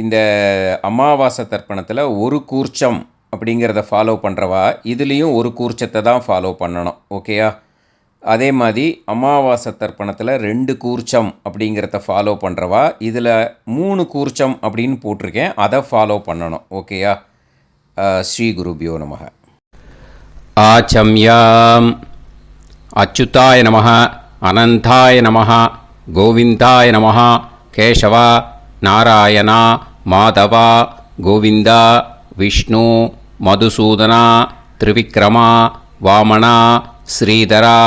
இந்த அமாவாசை தர்ப்பணத்தில் ஒரு கூர்ச்சம் அப்படிங்கிறத ஃபாலோ பண்ணுறவா இதுலேயும் ஒரு கூர்ச்சத்தை தான் ஃபாலோ பண்ணணும். ஓகேயா? அதே மாதிரி அமாவாசை தர்ப்பணத்தில் 2 கூர்ச்சம் அப்படிங்கிறத ஃபாலோ பண்ணுறவா இதில் 3 கூர்ச்சம் அப்படின்னு போட்டிருக்கேன், அதை ஃபாலோ பண்ணணும். ஓகேயா? ஸ்ரீ குருபியோ நமக. ஆச்சம்யாம் அச்சுதாய நமஹ, அனந்தாய நமஹ, கோவிந்தாய நமஹ, கேசவா, நாராயணா, மாதவா, கோவிந்தா, விஷ்ணு, மதுசூதனா, திரிவிக்ரமா, வாமனா, ஸ்ரீதரா,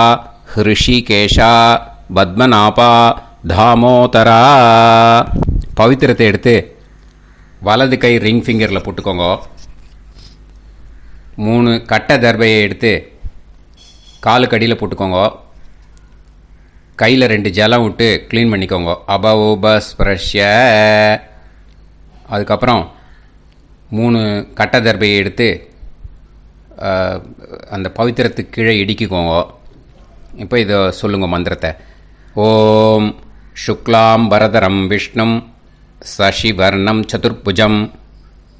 ஹிருஷிகேஷா, பத்மநாபா, தாமோதரா. பவித்திரத்தை எடுத்து வலது கை ரிங் ஃபிங்கரில் போட்டுக்கோங்க. 3 கட்டை தர்பையை எடுத்து காலுக்கடியில் போட்டுக்கோங்க. கையில் 2 ஜலம் விட்டு க்ளீன் பண்ணிக்கோங்க. அபவோபஸ்பிரஷ்ய. அதுக்கப்புறம் 3 கட்டை தர்பையை எடுத்து அந்த பவித்திரத்துக்கு கீழே இடிக்கிக்கோங்க. இப்போ இதை சொல்லுங்க மந்திரத்தை. ஓம் சுக்லாம் வரதரம் விஷ்ணும் சசிவர்ணம் சதுர்புஜம்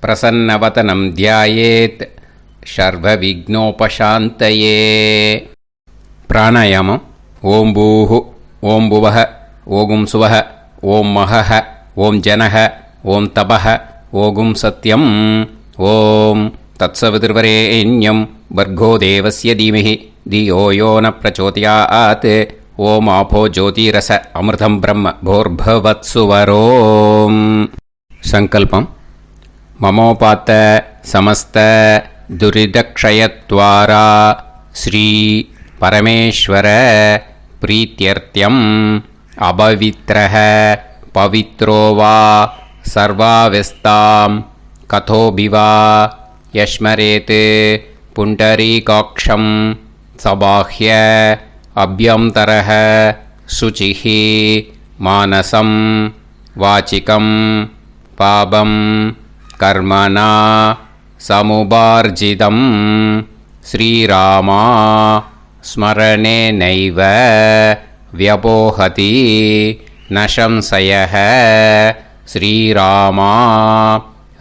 பிரசன்னவதனம் தியாயேத் சர்வ விக்னோபசாந்தயே. பிராணாயாமம். ஓம் பூஹு, ஓம் புவஹ, ஓகும் சுவஹ, ஓம் மஹஹ, ஓம் ஜனஹ, ஓம் தபஹ, ஓகும் சத்யம். ஓம் தத்சவிதுர்வரேண்யம் வர்கோ தேவஸ்ய தீமஹி தியோ யோ ந பிரச்சோதயாத். ஓம் ஆபோ ஜோதிரச அமிர்தம் பிரம்ம போர்பவத்சுவரோம். சங்கல்பம். மமோபாத்த சமஸ்த துரிதக்ஷயத்வாரா ஸ்ரீ பரமேஸ்வர பிரீத்யர்த்தியம் அபவித்ரஹ பவித்ரோ வா சர்வாவஸ்தாம் கதோபிவா யஸ்மரேத் புண்டரீகாக்ஷம் சபாஹ்ய அப்யந்தரஹ சுசிஹி மானசம் வாச்சிகம் பாபம் கர்மணா சமுபார்ஜிதம் ஸ்ரீராமா ஸ்மரணேனைவ வ்யபோஹதி நசம்சயः. ஸ்ரீராமா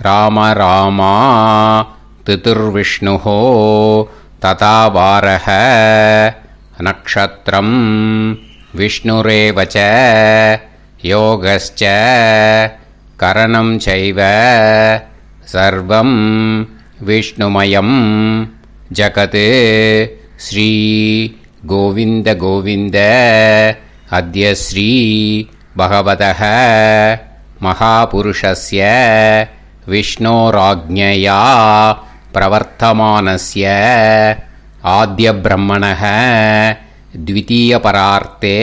ராம ராமா திதிர்விஷ்ணுः ததா வாரः நக்ஷத்ரம் விஷ்ணுரேவ ச யோகஸ்ச கரணம் சைவ சர்வம் விஷ்ணுமயம் ஜகத். ஸ்ரீ கோவிந்த கோவிந்த. அத்ய ஸ்ரீ பகவதः மகாபுருஷஸ்ய விஷ்ணோராஜ்ஞயா பிரவர்த்தமானஸ்ய ஆத்யப்ரஹ்மணः த்விதீயபரார்த்தே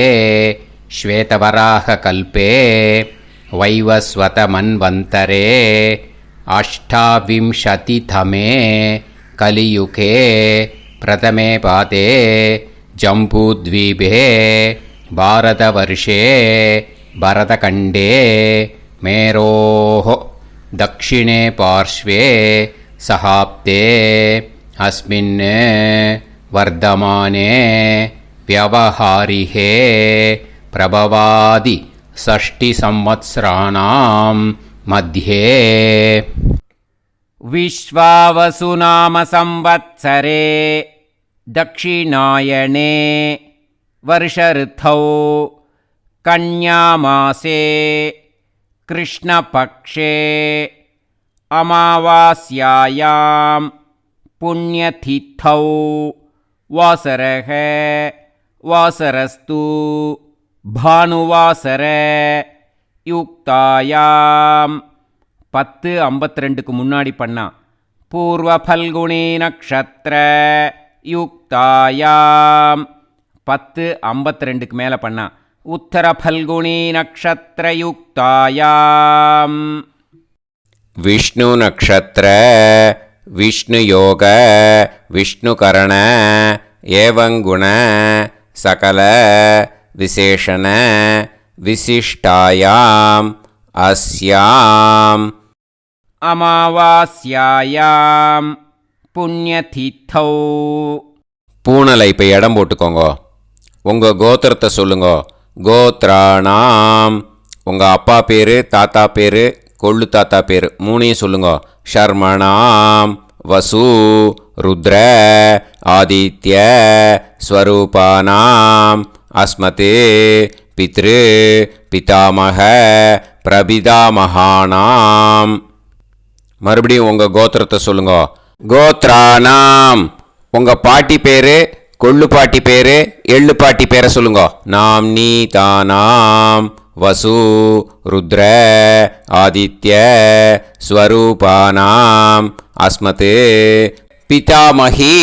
ஸ்வேதவராககல்பே வைவஸ்வதமன்வந்தரே அஷ்டாவிம்சதிதமே கலியுகே பிரதமே பாதே ஜம்பூத்வீபே பாரதவர்ஷே பரதகண்டே மேரோः தக்ஷிணே பார்ஷ்வே சஹாப்தே அஸ்மின் வர்தமானே வியவஹாரிஹே பிரபவாதி षष्टि संवत्सराणां मध्ये. विश्वावसुनाम संवत्सरे दक्षिणायने वर्षऋतौ कन्यामासे कृष्णपक्षे अमावास्यायां पुण्यतिथौ वासरः वासरस्तु பானுவாசர யுக்தாயாம் 10:52க்கு முன்னாடி பண்ணா. பூர்வ பல்குனி நக்ஷத்ர யுக்தாயாம் 10:52க்கு மேலே பண்ணா. உத்தர பல்குனி நக்ஷத்ர யுக்தாயாம். விஷ்ணு நக்ஷத்ர விஷ்ணு யோக விஷ்ணுகரண ஏவங்குண சகல விசேஷண விசிஷ்டாயாம் அஸ்யாம் அமாவாஸ்யாயாம் புண்ணியதித்தௌ. பூனலை இப்போ இடம் போட்டுக்கோங்க. உங்கள் கோத்திரத்தை சொல்லுங்க. கோத்ராணாம் உங்கள் அப்பா பேர் தாத்தா பேர் கொள்ளு தாத்தா பேர். மூணையும் சொல்லுங்க. ஷர்மணாம் வசு ருத்ர ஆதித்ய ஸ்வரூபானாம் அஸ்மதே பித்ரு பிதாமக பிரபிதாமகானாம். மறுபடியும் உங்கள் கோத்திரத்தை சொல்லுங்க. கோத்ரானாம். உங்கள் பாட்டி பேர், கொள்ளு பாட்டி பேர், எள்ளு பாட்டி பேரை சொல்லுங்க. நாம் நீ தானாம் வசு ருத்ர ஆதித்ய ஸ்வரூபானாம் அஸ்மத் பிதாமகி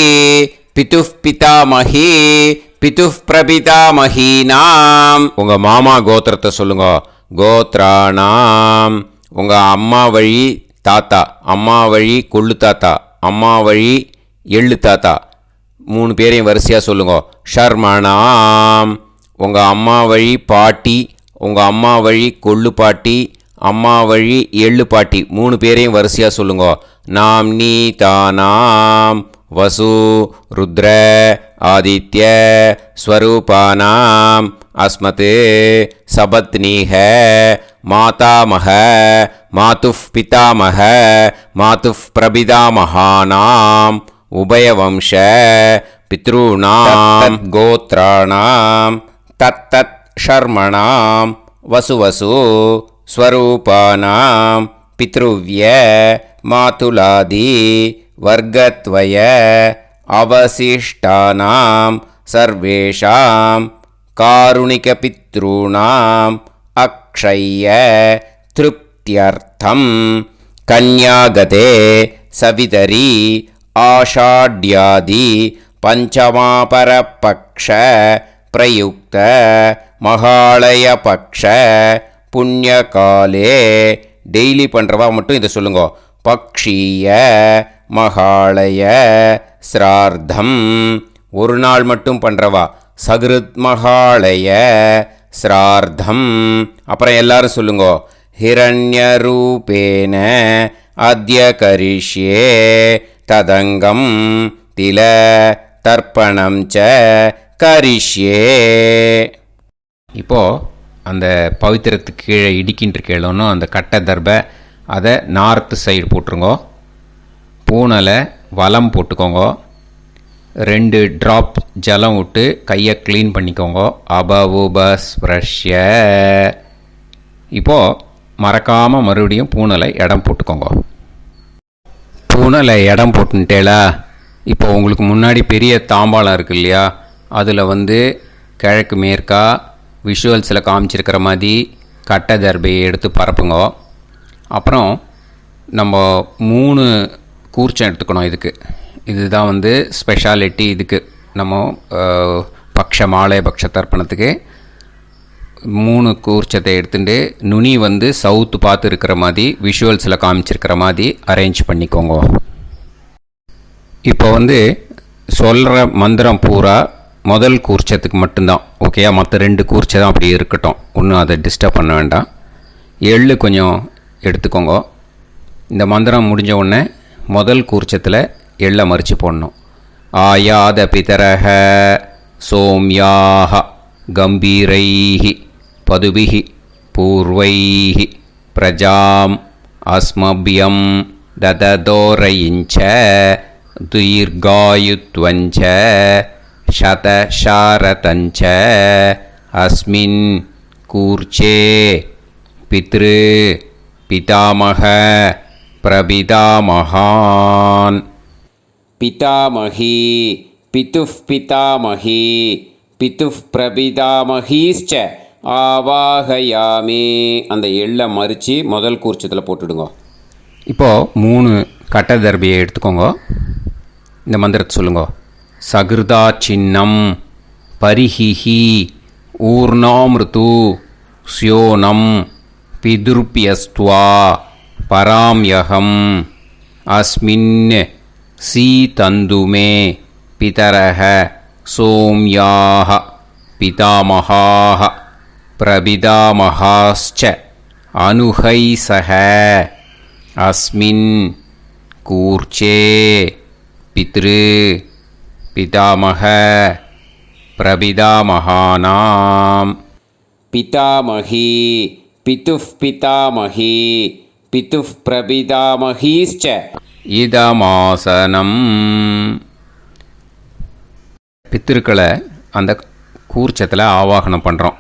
பிதுஃப் பிதாமகி பிதுஃப் பிரபிதாமகீனாம். உங்கள் மாமா கோத்திரத்தை சொல்லுங்க. கோத்ரானாம். உங்கள் அம்மா வழி தாத்தா, அம்மா வழி கொள்ளு தாத்தா, அம்மா வழி எள்ளு தாத்தா, 3 பேரையும் வரிசையாக சொல்லுங்க. ஷர்மணாம். உங்கள் அம்மா வழி பாட்டி, உங்கள் அம்மா வழி கொள்ளு பாட்டி, அம்மா வழி எள்ளு பாட்டி, 3 பேரையும் வரிசையாக சொல்லுங்க. நாம் நீ தானாம் வசு ருத்ர ஆதித்ய ஸ்வரூபானாம் அஸ்மத் சபத்னீஹ மாதாமக மாதுஃப் பிதாமக மாதுஃப் பிரபிதாமகானாம் உபயவம்ச பித்ருணாம் கோத்ராணாம் தத்தத் ஷர்மணாம் வசுவசு ஸ்வரூபானாம் பித்ருவ்ய மாதுலாதி வர்க்கத்வய அவசிஷ்டானாம் சர்வேஷாம் காருணிகபித்ருணாம் அக்ஷய்ய திருப்தியர்த்தம் கன்யாகதே சவிதரி ஆஷாட்யாதி பஞ்சமாபரபக்ஷ பிரயுக்த மகாலயபக்ஷ புண்ணியகாலே. டெய்லி பண்ணுறவா மட்டும் இதை சொல்லுங்க. பக்ஷீய மகாலய ஸ்ரார்த்தம். ஒரு நாள் மட்டும் பண்ணுறவா சகிருத் மகாலய ஸ்ரார்த்தம். அப்புறம் எல்லாரும் சொல்லுங்க. ஹிரண்யரூபேன அத்ய கரிஷ்யே ததங்கம் தில தர்ப்பணம் ச கரிஷ்யே. இப்போது அந்த பவித்திரத்துக்கு கீழே இடிக்கின்ற கேளோன்னு அந்த கட்டை தர்பை அதை நார்த்து சைடு போட்டுருங்கோ. பூனலை வலம் போட்டுக்கோங்க. 2 ட்ராப் ஜலம் விட்டு கையை க்ளீன் பண்ணிக்கோங்க. அபவுபஸ்ப்ரஷ்ய. இப்போது மறக்காமல் மறுபடியும் பூனலை இடம் போட்டுக்கோங்க. பூனலை இடம் போட்டுட்டேலா. இப்போ உங்களுக்கு முன்னாடி பெரிய தாம்பாளம் இருக்குது இல்லையா, அதில் கிழக்கு மேற்கா விஷுவல்ஸில் காமிச்சிருக்கிற மாதிரி கட்டை தர்பையை எடுத்து பரப்புங்க. அப்புறம் நம்ம 3 கூர்ச்சம் எடுத்துக்கணும். இதுதான் ஸ்பெஷாலிட்டி. இதுக்கு நம்ம மாலை பக்ஷ தர்ப்பணத்துக்கு 3 கூர்ச்சத்தை எடுத்துட்டு நுனி சவுத்து பார்த்து இருக்கிற மாதிரி விஷுவல்ஸில் காமிச்சிருக்கிற மாதிரி அரேஞ்ச் பண்ணிக்கோங்க. இப்போ சொல்கிற மந்திரம் பூரா முதல் கூர்ச்சத்துக்கு மட்டும்தான். ஓகேயா? மற்ற 2 கூர்ச்சை தான் அப்படி இருக்கட்டும். ஒன்றும் அதை டிஸ்டர்ப் பண்ண வேண்டாம். எள்ளு கொஞ்சம் எடுத்துக்கோங்க. இந்த மந்திரம் முடிஞ்ச உடனே முதல் கூர்ச்சத்தில் எள்ளை மறித்து போடணும். ஆயாத பிதரஹ சோம்யாக கம்பீரைஹி பதுபிஹி பூர்வைஹி பிரஜாம் அஸ்மபியம் தததோரயிஞ்ச தீர்காயுத்வஞ்ச சதசாரதஞ்ச அஸ்மின் கூர்ச்சே பித்ரு பிதாமக பிரபிதாமகான். பிதாமகி பிதுஃப் பிதாமகி பிதுஃப் பிரபிதாமகீஸ்ச ஆவாகயாமே. அந்த எள்ளை மறித்து முதல் கூர்ச்சத்தில் போட்டுடுங்க. இப்போது 3 கட்டை தர்பியை எடுத்துக்கோங்க. இந்த மந்திரத்தை சொல்லுங்க. சகிருதா சின்னம் பரிஹிஹி ஊர்ணாமிருது ஸ்யோனம் பிதுர்பியஸ்துவா பராம்யகம் அஸ்மின் சீதந்துமே பிதரஹ சோம்யாக பிதாமகாः பிரபிதாமகாஸ்ச அனுஹைசஹ அஸ்மின் கூர்ச்சே பித்ரு பிதாமக பிரபிதாமகானாம். பிதாமகி பிதுஃப் பிதாமகி பிதுः பிரபிதாமகீश्च இதமாசனம். பித்திருக்களை அந்த கூர்ச்சத்தில் ஆவாகனம் பண்ணுறோம்.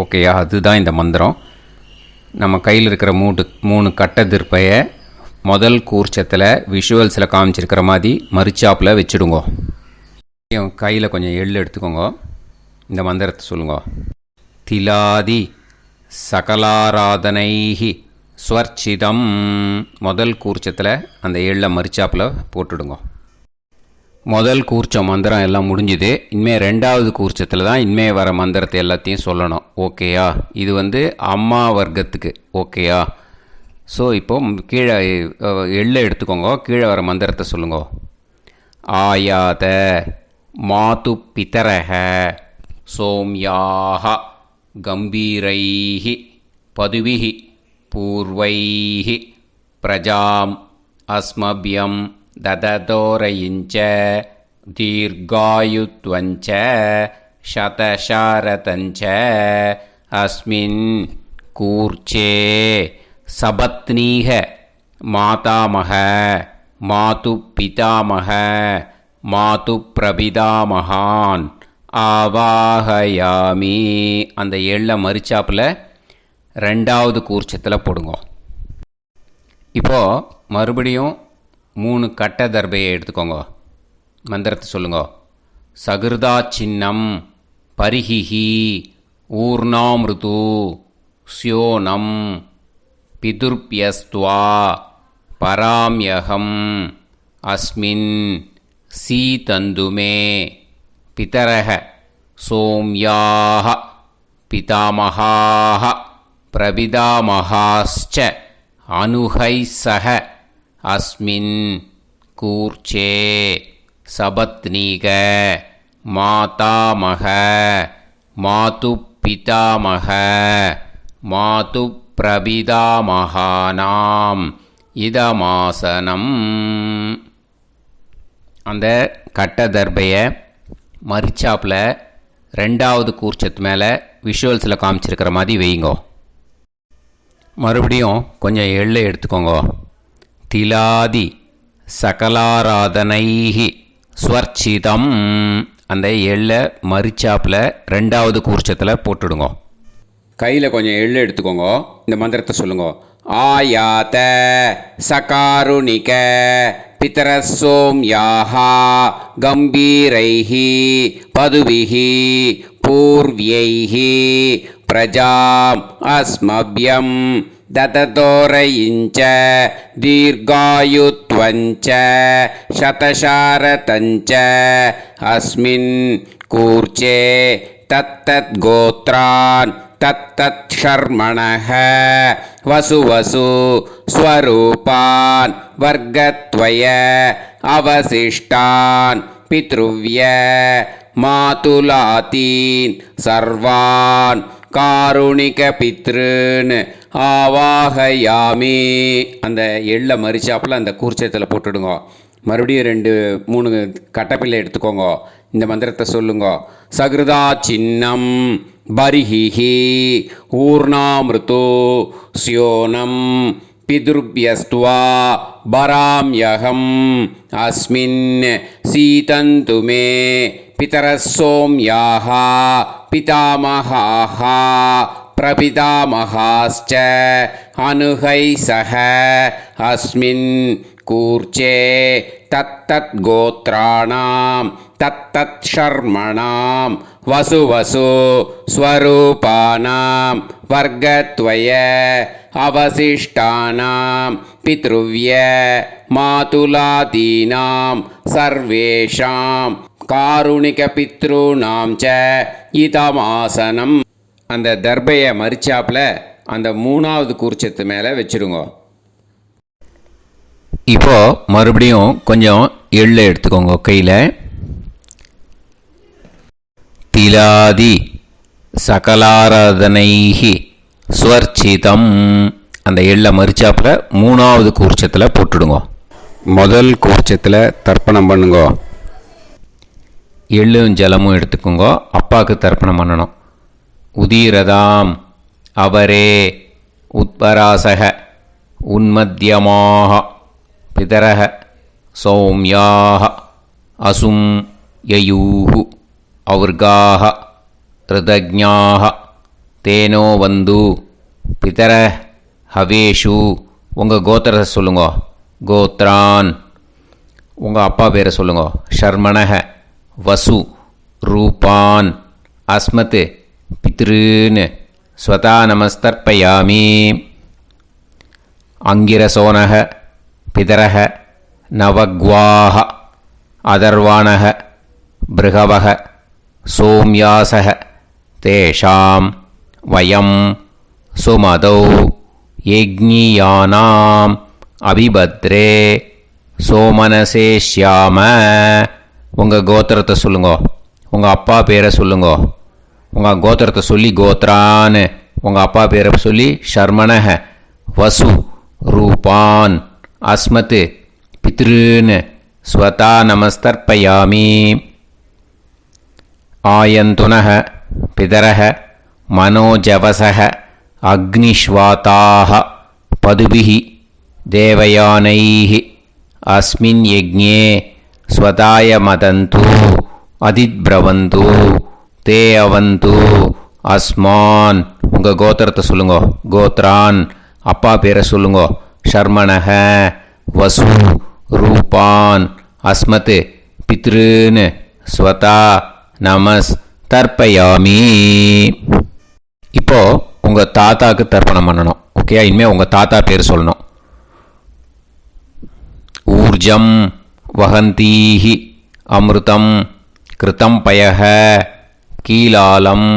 ஓகேயா, அதுதான் இந்த மந்திரம். நம்ம கையில் இருக்கிற மூணு கட்டை திருப்பையை முதல் கூர்ச்சத்தில் விஷுவல்ஸில் காமிச்சிருக்கிற மாதிரி மரிச்சாப்பில் வச்சுடுங்கோ. கையில் கொஞ்சம் எள்ளு எடுத்துக்கோங்க. இந்த மந்திரத்தை சொல்லுங்க. திலாதி சகலாராதனைஹி ஸ்வர்ச்சிதம். முதல் கூர்ச்சத்தில் அந்த எள்ளை மரிச்சாப்பில் போட்டுடுங்க. முதல் கூர்ச்சம் மந்திரம் எல்லாம் முடிஞ்சுது. இனிமேல் ரெண்டாவது கூர்ச்சத்தில் தான் இனிமேல் வர மந்திரத்தை எல்லாத்தையும் சொல்லணும். ஓகேயா, இது அம்மா வர்க்கத்துக்கு. ஓகேயா, ஸோ இப்போது கீழே எள்ளை எடுத்துக்கோங்க. கீழே வர மந்திரத்தை சொல்லுங்க. ஆயாத மாது பிதரஹ சோம்யாக கம்பீரைஹி பதுவிஹி பூர்வைஹி பிரஜாம் அஸ்மபியம் தததோரயிஞ்ச தீர்காயுத்வஞ்ச சதசாரதஞ்ச அஸ்மின் கூர்ச்சே சபத்னீக மாதாமக மாது பிதாமக மாது பிரபிதாமகான் ஆவாஹயாமி. அந்த எள்ளை மரிச்சாப்பில் ரெண்டாவது கூர்ச்சத்தில் போடுங்க. இப்போது மறுபடியும் 3 கட்ட தர்பையை எடுத்துக்கோங்க. மந்திரத்தை சொல்லுங்க. சகிருதா சின்னம் பரிஹிஹி ஊர்ணாமிருது ஸ்யோனம் பிதுர்பியஸ்துவா பராம்யகம் அஸ்மின் சீதந்துமே பிதரஹ சோம்யாக பிதாமகாஹ பிரபிதாமகாஸ்ச அனுஹைசஹ அஸ்மின் கூர்ச்சே சபத்னீக மாதாமக மாது பிதாமக மாது பிரபிதாமகானாம் இதமாசனம். அந்த கட்ட தர்பையை மரிச்சாப்பில் ரெண்டாவது கூர்ச்சத்து மேலே விஷுவல்ஸில் காமிச்சிருக்கிற மாதிரி வைங்கோ. மறுபடியும் கொஞ்சம் எள்ளை எடுத்துக்கோங்க. திலாதி சகலாராதனைஹி ஸ்வர்ச்சிதம். அந்த எள்ளை மரிச்சாப்பில் ரெண்டாவது கூர்ச்சத்தில் போட்டுடுங்க. கையில் கொஞ்சம் எள்ளு எடுத்துக்கோங்க. இந்த மந்திரத்தை சொல்லுங்க. ஆயாத சகாருணிக பிதரசோம்யாஹா கம்பீரைஹி பதுவிஹி பூர்வ்யைஹி பிரஜாம் அஸ்மபியம் தததோரயிஞ்ச தீர்காயுத்வஞ்ச சதசாரதஞ்ச அஸ்மின் கூர்ச்சே தத்தத் கோத்ரான் தத்தத் ஷர்மணஹ வசு வசு ஸ்வரூபான் வர்க்கத்வய அவசிஷ்டான் பித்ருவ்ய மாதுலாதீன் சர்வான் காருணிக பித்ருன் ஆவாஹயாமி. அந்த எள்ளை மரிச்சாப்பில் அந்த கூர்ச்சத்தில் போட்டுடுங்க. மறுபடியும் 2-3 கட்டப்பிள்ளை எடுத்துக்கோங்க. இந்த மந்திரத்தை சொல்லுங்க. சகிருதா சின்னம் பரிஹிஹி ஊர்ணாமிருது ஸ்யோனம் பிதுர்பியஸ்துவா பராம்யகம் அஸ்மின் சீதந்துமே பிதரசோம்யாக பிதாமகாஹ பிரபிதாமகாஸ்ச அனுஹைசஹ அஸ்மின் கூர்ச்சே தத்தத் கோத்ராணாம் தத்தத் ஷர்மணாம் வசு வசு ஸ்வரூபானாம் வர்க்கத்வய அவசிஷ்டானாம் பித்ருவ்ய மாதுலாதீனாம் சர்வேஷாம் காருணிக பித்ருணாம் ச இதமாசனம். அந்த தர்பையை மரிச்சாப்பில் அந்த 3வது கூர்ச்சத்து மேலே வச்சுருங்க. இப்போது மறுபடியும் கொஞ்சம் எள்ளை எடுத்துக்கோங்க கையில். திலாதி சகலாராதனைஹி ஸ்வர்ச்சிதம். அந்த எள்ளை மரிச்சாப்பில் 3வது கூர்ச்சத்தில் போட்டுடுங்க. முதல் கூர்ச்சத்தில் தர்ப்பணம் பண்ணுங்க. எள்ளும் ஜலமும் எடுத்துக்கோங்க. அப்பாவுக்கு தர்ப்பணம் பண்ணணும். உதீரதாம் அவரே உத்பராசக உன்மத்யமாக பிதரः சௌம்யாः அசும் யயூः அவர்காः ருதஜ்ஞாः தேனோ வந்து பிதரः ஹவேஷு. உங்கள் கோத்திரத்தை சொல்லுங்க. கோத்ரான். உங்கள் அப்பா பேரை சொல்லுங்க. ஷர்மணः வசு ரூபான் அஸ்மத் பித்ருன் ஸ்வதா நமஸ்தர்ப்பயாமி. அங்கிரசோனः பிதரः நவக்வாः அதர்வாணः பிருகவः சோம்யாசः தேஷாம் வயம் சுமதௌ யஜ்ஞியானாம் அபிபத்ரே சோமனசேஷ்யாம. உங்கள் கோத்திரத்தை சொல்லுங்க. உங்கள் அப்பா பேரை சொல்லுங்க. உங்கள் கோத்திரத்தை சொல்லி கோத்ரான். உங்கள் அப்பா பேரை சொல்லி ஷர்மணः வசு ரூபான் அஸ்மத் பித்ருன் ஸ்வதா நமஸ்தர்ப்பயாமி. ஆயந்துனः பிதரः மனோஜவசः அக்னிஷ்வாதாः பதுபிः தேவயானைः அஸ்மின் யஜ்ஞே ஸ்வதாய மதந்து அதித்ப்ரவந்து தே அவது அஸ்மான். உங்கள் கோத்திரத்தை சொல்லுங்க. கோத்ரான். அப்பா பேரை சொல்லுங்க. ஷர்மணः வசு ரூபான் அஸ்மத் பித்ருன் ஸ்வதா நமஸ் தர்ப்பயாமி. இப்போது உங்கள் தாத்தாவுக்கு தர்ப்பணம் பண்ணணும். ஓகே, இனிமேல் உங்கள் தாத்தா பேர் சொல்லணும். ஊர்ஜம் வஹந்தீஹி அமிர்தம் கிருதம் பயஹ கீலாலம்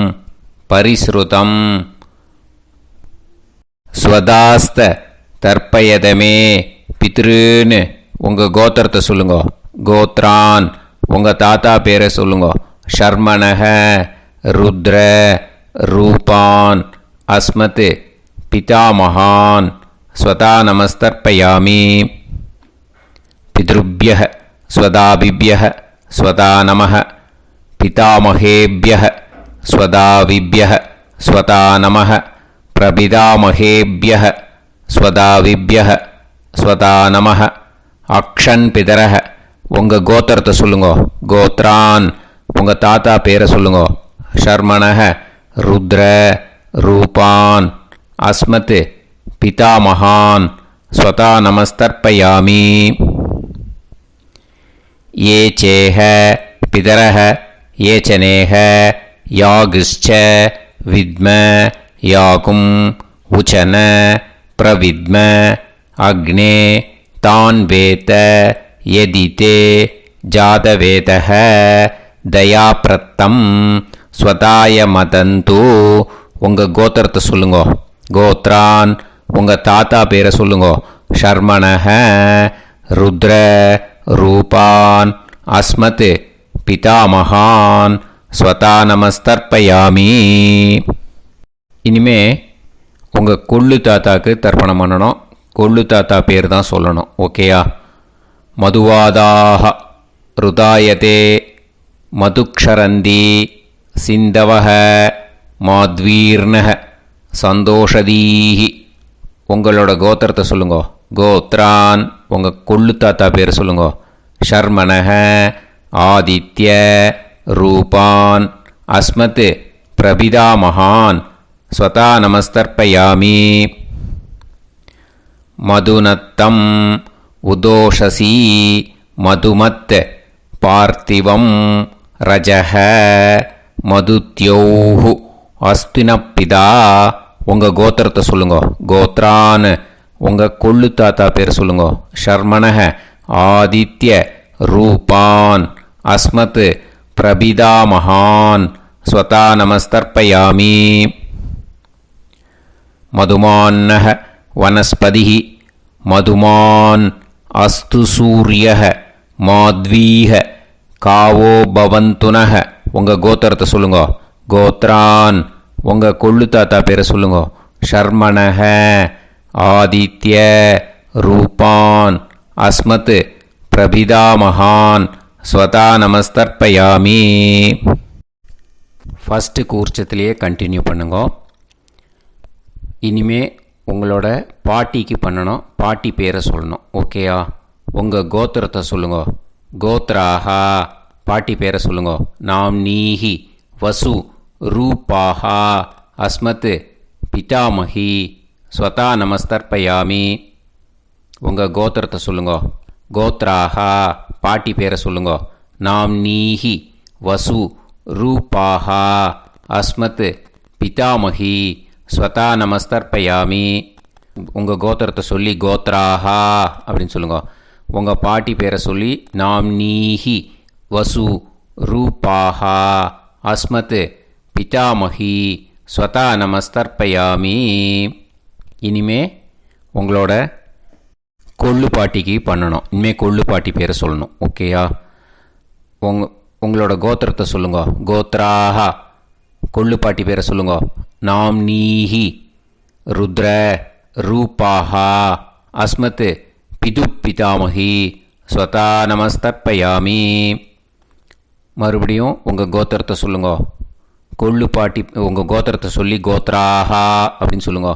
பரிஸ்ருதம் ஸ்வதாஸ்த தர்ப்பயதமே பித்ருன். உங்கள் கோத்திரத்தை சொல்லுங்க. கோத்ரான். உங்கள் தாத்தா பேரை சொல்லுங்க. ஷர்மணः ருத்ர ரூபான் அஸ்மத் பிதாமகான் ஸ்வதா நமஸ்தர்ப்பயாமி. பித்ருப்யः ஸ்வதாபிப்யः ஸ்வதா நமः பிதாமகேப்யः ஸ்வதாவிப்யः ஸ்வதா நமः பிரபிதாமகேப்யः ஸ்வதாவிப்யः ஸ்வதா நமः. அக்ஷன் பிதரः. உங்கள் கோத்திரத்தை சொல்லுங்க. கோத்ரான். உங்கள் தாத்தா பேரை சொல்லுங்க. ஷர்மணः ருத்ர ரூபான் அஸ்மத் பிதாமகான் ஸ்வதா நமஸ்தர்ப்பயாமி. ये चेह पितरः ये च नेह यागश्च विद्म याकुं उचन प्रविद्म अग्ने तान् वेत यदिते जातवेतः दयाप्रत्तं स्वताय मदन्तु. உங்கள் கோத்திரத்தை சொல்லுங்க. கோத்ரான். உங்கள் தாத்தா பேரை சொல்லுங்க. ஷர்மணः ருத்ர ரூபான் அஸ்மத் பிதாமகான் ஸ்வதா நமஸ்தர்ப்பயாமி. இனிமே உங்கள் கொள்ளு தாத்தாக்கு தர்ப்பணம் பண்ணணும். கொள்ளு தாத்தா பேர் தான் சொல்லணும். ஓகேயா? மதுவாதாக ருதாயதே மதுக்ஷரந்தி சிந்தவஹ மாத்வீர்ணஹ சந்தோஷதீஹி. உங்களோட கோத்திரத்தை சொல்லுங்க. கோத்ரான். உங்கள் கொள்ளு தாத்தா பேர் சொல்லுங்க. ஷர்மணः ஆதித்ய ரூபான் அஸ்மத் பிரபிதாமகான் ஸ்வதா நமஸ்தர்ப்பயாமி. மதுநத்தம் உதோஷசி மதுமத் பார்த்திவம் ரஜஹ மதுத்யோஹு அஸ்தினப்பிதா. உங்கள் கோத்திரத்தை சொல்லுங்க. கோத்ரான். உங்கள் கொள்ளு தாத்தா பேர் சொல்லுங்க. ஷர்மணः ஆதித்ய ரூபான் அஸ்மத் பிரபிதாமகான் ஸ்வதா நமஸ்தர்ப்பயாமி. மதுமான்னः வனஸ்பதிः மதுமான் அஸ்து சூரியः மாத்வீஹ காவோ பவந்துனः. உங்கள் கோத்திரத்தை சொல்லுங்க. கோத்ரான். உங்கள் கொள்ளு தாத்தா பேரை சொல்லுங்க. ஷர்மணः ஆதித்ய ரூபான் அஸ்மத் பிரபிதாமகான் ஸ்வதா நமஸ்தர்ப்பயாமி. ஃபஸ்ட்டு கூர்ச்சத்திலேயே கண்டினியூ பண்ணுங்க. இனிமே உங்களோட பாட்டிக்கு பண்ணணும். பாட்டி பேரை சொல்லணும். ஓகேயா? உங்கள் கோத்திரத்தை சொல்லுங்க. கோத்ராஹா, பாட்டி பேரை சொல்லுங்க. நாம் நீஹி வசு ரூபாஹா அஸ்மத் பிதாமஹி ஸ்வதா நமஸ்தர்ப்பயாமி. உங்கள் கோத்திரத்தை சொல்லுங்க. கோத்ராஹா, பாட்டி பேரை சொல்லுங்க. நாம் நீஹி வசு ரூபாஹா அஸ்மத் பிதாமஹி ஸ்வதா நமஸ்தர்ப்பயாமி. உங்கள் கோத்திரத்தை சொல்லி கோத்ராஹா அப்படின்னு சொல்லுங்க. உங்கள் பாட்டி பேரை சொல்லி நாம் நீஹி வசு ரூபாஹா அஸ்மத் பிதாமஹி ஸ்வதா நமஸ்தர்ப்பயாமி. இனிமே உங்களோட கொள்ளு பாட்டிக்கு பண்ணணும். இனிமேல் கொள்ளு பாட்டி பேரை சொல்லணும். ஓகேயா? உங்களோட கோத்திரத்தை சொல்லுங்க. கோத்ராஹா, கொள்ளு பாட்டி பேரை சொல்லுங்க. நாம் நீஹி ருத்ர ரூபாஹா அஸ்மத் பிது பிதாமஹி ஸ்வதா நமஸ்தர்ப்பயாமி. மறுபடியும் உங்கள் கோத்திரத்தை சொல்லுங்க. கொள்ளு பாட்டி உங்கள் கோத்திரத்தை சொல்லி கோத்ராஹா அப்படின்னு சொல்லுங்க.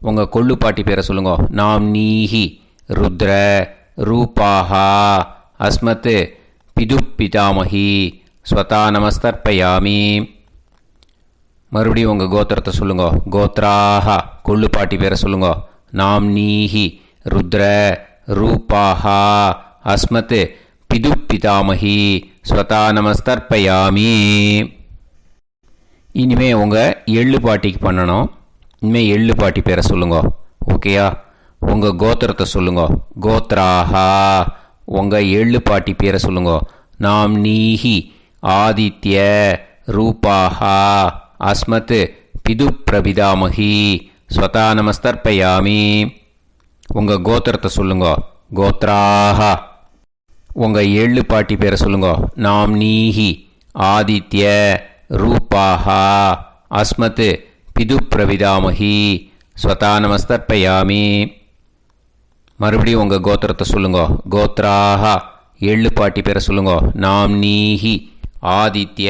உங்கள் கொள்ளு பாட்டி பேரை சொல்லுங்க. நாம் நீஹி ருத்ர ரூபாஹா அஸ்மத் பிது பிதாமஹி ஸ்வதா நமஸ்தர்ப்பயாமி. மறுபடியும் உங்கள் கோத்திரத்தை சொல்லுங்க. கோத்ராஹா, கொள்ளு பாட்டி பேரை சொல்லுங்க. நாம் நீஹி ருத்ர ரூபாஹா அஸ்மத் பிது பிதாமஹி ஸ்வதா நமஸ்தர்ப்பயாமி. இனிமே உங்கள் எள்ளு பாட்டிக்கு பண்ணணும். இனிமேல் எள்ளு பாட்டி பேரை சொல்லுங்க. ஓகேயா? உங்கள் கோத்திரத்தை சொல்லுங்க. கோத்ராஹா, உங்கள் எள்ளு பாட்டி பேரை சொல்லுங்க. நாம் நீஹி ஆதித்ய ரூபாஹா அஸ்மத் பிது பிரபிதாமஹி ஸ்வதா நமஸ்தர்ப்பயாமி. உங்கள் கோத்திரத்தை சொல்லுங்க. கோத்ராஹா, உங்கள் எள்ளு பாட்டி பேரை சொல்லுங்க. நாம் நீஹி ஆதித்ய ரூபாஹா அஸ்மத் பிது பிரவிதாமஹி ஸ்வதா நமஸ்தர்ப்பயாமி. மறுபடியும் உங்கள் கோத்திரத்தை சொல்லுங்க. கோத்ராஹா, எள்ளு பாட்டி பேரை சொல்லுங்க. நாம் நீஹி ஆதித்ய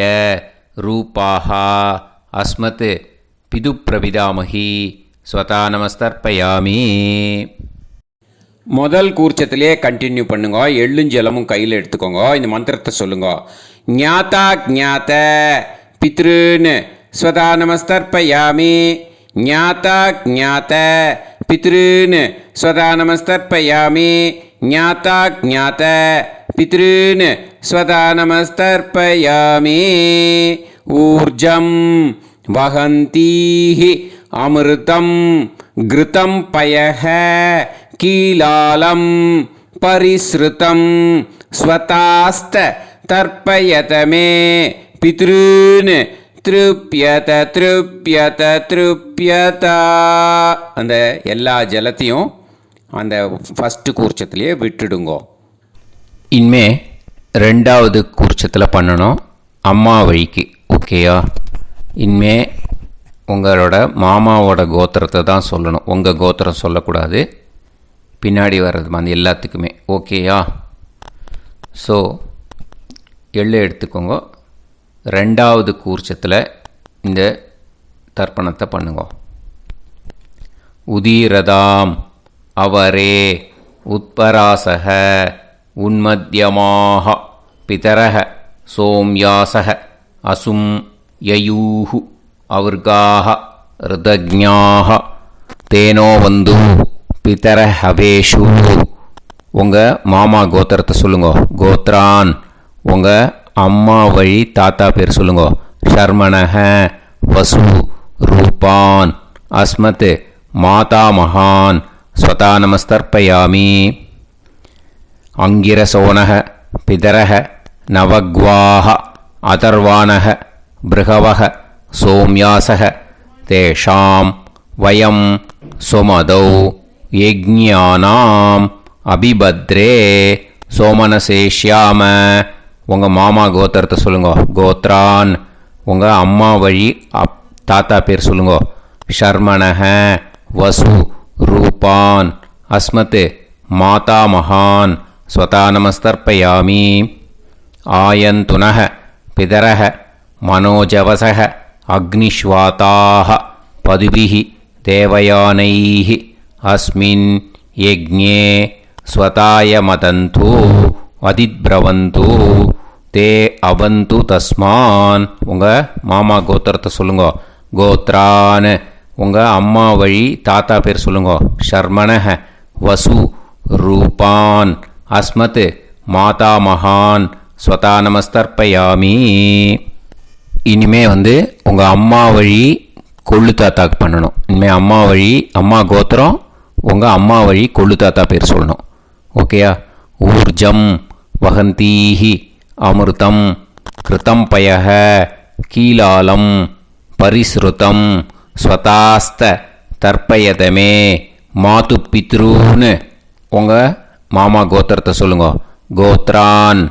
ரூபாஹா அஸ்மத் பிது பிரவிதாமஹி ஸ்வதா நமஸ்தர்ப்பயாமி. முதல் கூர்ச்சத்திலே கண்டினியூ பண்ணுங்க. எள்ளும் ஜலமும் கையில் எடுத்துக்கோங்க. இந்த மந்திரத்தை சொல்லுங்க. ஞாதா ஞாத பித்ருன்னு ஸ்வதா நமஸ்தர்ப்பயாமி. ஞாதா ஞாத பித்ருன்னு ஸ்வதா நமஸ்தர்ப்பயாமி. ஞாதா ஞாத பித்ருன்னு ஸ்வதா நமஸ்தர்ப்பயாமி. ஊர்ஜம் வஹந்தீஹி அமிர்தம் கிருதம் பயஹ கீலாலம் பரிஸ்ருதம் ஸ்வதாஸ்த தர்ப்பயதமே பித்ருன்னு திருப்யத திருப்யத திருப்யதா. அந்த எல்லா ஜலத்தையும் அந்த ஃபஸ்ட்டு கூர்ச்சத்திலேயே விட்டுடுங்கோ. இனிமே ரெண்டாவது கூர்ச்சத்தில் பண்ணணும். அம்மா வழிக்கு. ஓகேயா? இனிமே உங்களோட மாமாவோட கோத்திரத்தை தான் சொல்லணும். உங்கள் கோத்திரம் சொல்லக்கூடாது. பின்னாடி வர்றது மாதிரி எல்லாத்துக்குமே. ஓகேயா? ஸோ எள்ளு எடுத்துக்கோங்க. ரெண்டாவது கூர்ச்சத்தில் இந்த தர்ப்பணத்தை பண்ணுங்க. உதீரதாம் அவரே உத்பராசக உன்மத்யமாக பிதரக சோம்யாசக அசும் யயூஹு அவர்காக ருதஜ்ஞாக தேனோ வந்து பிதர ஹவேஷு. உங்கள் மாமா கோத்திரத்தை சொல்லுங்க. கோத்ரான், உங்கள் அம்மா வழி தாத்தா பேர் சொல்லுங்க. ஷர்மணஹ வசு ரூபான் அஸ்மத் மாதா மகான் ஸ்வதா நமஸ்தர்ப்பயாமி. அங்கிரசோனக பிதரக நவக்வாஹ அதர்வானக பிருகவக சோம்யாசக தேஷாம் வயம் சுமதௌ யஜ்ஞானாம் அபிபத்ரே சோமனசேஷ்யாம. உங்கள் மாமா கோத்திரத்தை சொல்லுங்க. கோத்ரான், உங்கள் அம்மா வழி தாத்தா பேர் சொல்லுங்க. ஷர்மணஹ வசு ரூபான் அஸ்மத் மாதா மகான் ஸ்வதா நமஸ்தர்ப்பயாமி. ஆயந்துனஹ பிதரஹ மனோஜவசக அக்னிஷ்வாதாக பதுபிஹி தேவயானைः அஸ்மின் யஜ்ஞே ஸ்வதாய மதந்து அதிப்ரவந்து தே அவந்து தஸ்மான். உங்கள் மாமா கோத்திரத்தை சொல்லுங்க. கோத்ரான் உங்கள் அம்மா வழி தாத்தா பேர் சொல்லுங்க. ஷர்மணஹ வசு ரூபான் அஸ்மத் மாதா மகான் ஸ்வதா நமஸ்தர்ப்பயாமி. இனிமே உங்கள் அம்மா வழி கொள்ளு தாத்தாக்கு பண்ணணும். இனிமேல் அம்மா வழி அம்மா கோத்திரம் உங்கள் அம்மா வழி கொள்ளு தாத்தா பேர் சொல்லணும். ஓகேயா? ஊர்ஜம் வகந்தீஹி அமிர்தம் கிருதம் பயஹ கீலாலம் பரிஸ்ருதம் ஸ்வதாஸ்த தர்ப்பயதமே மாது பித்ரூன்னு உங்கள் மாமா கோத்திரத்தை சொல்லுங்க. கோத்ரான்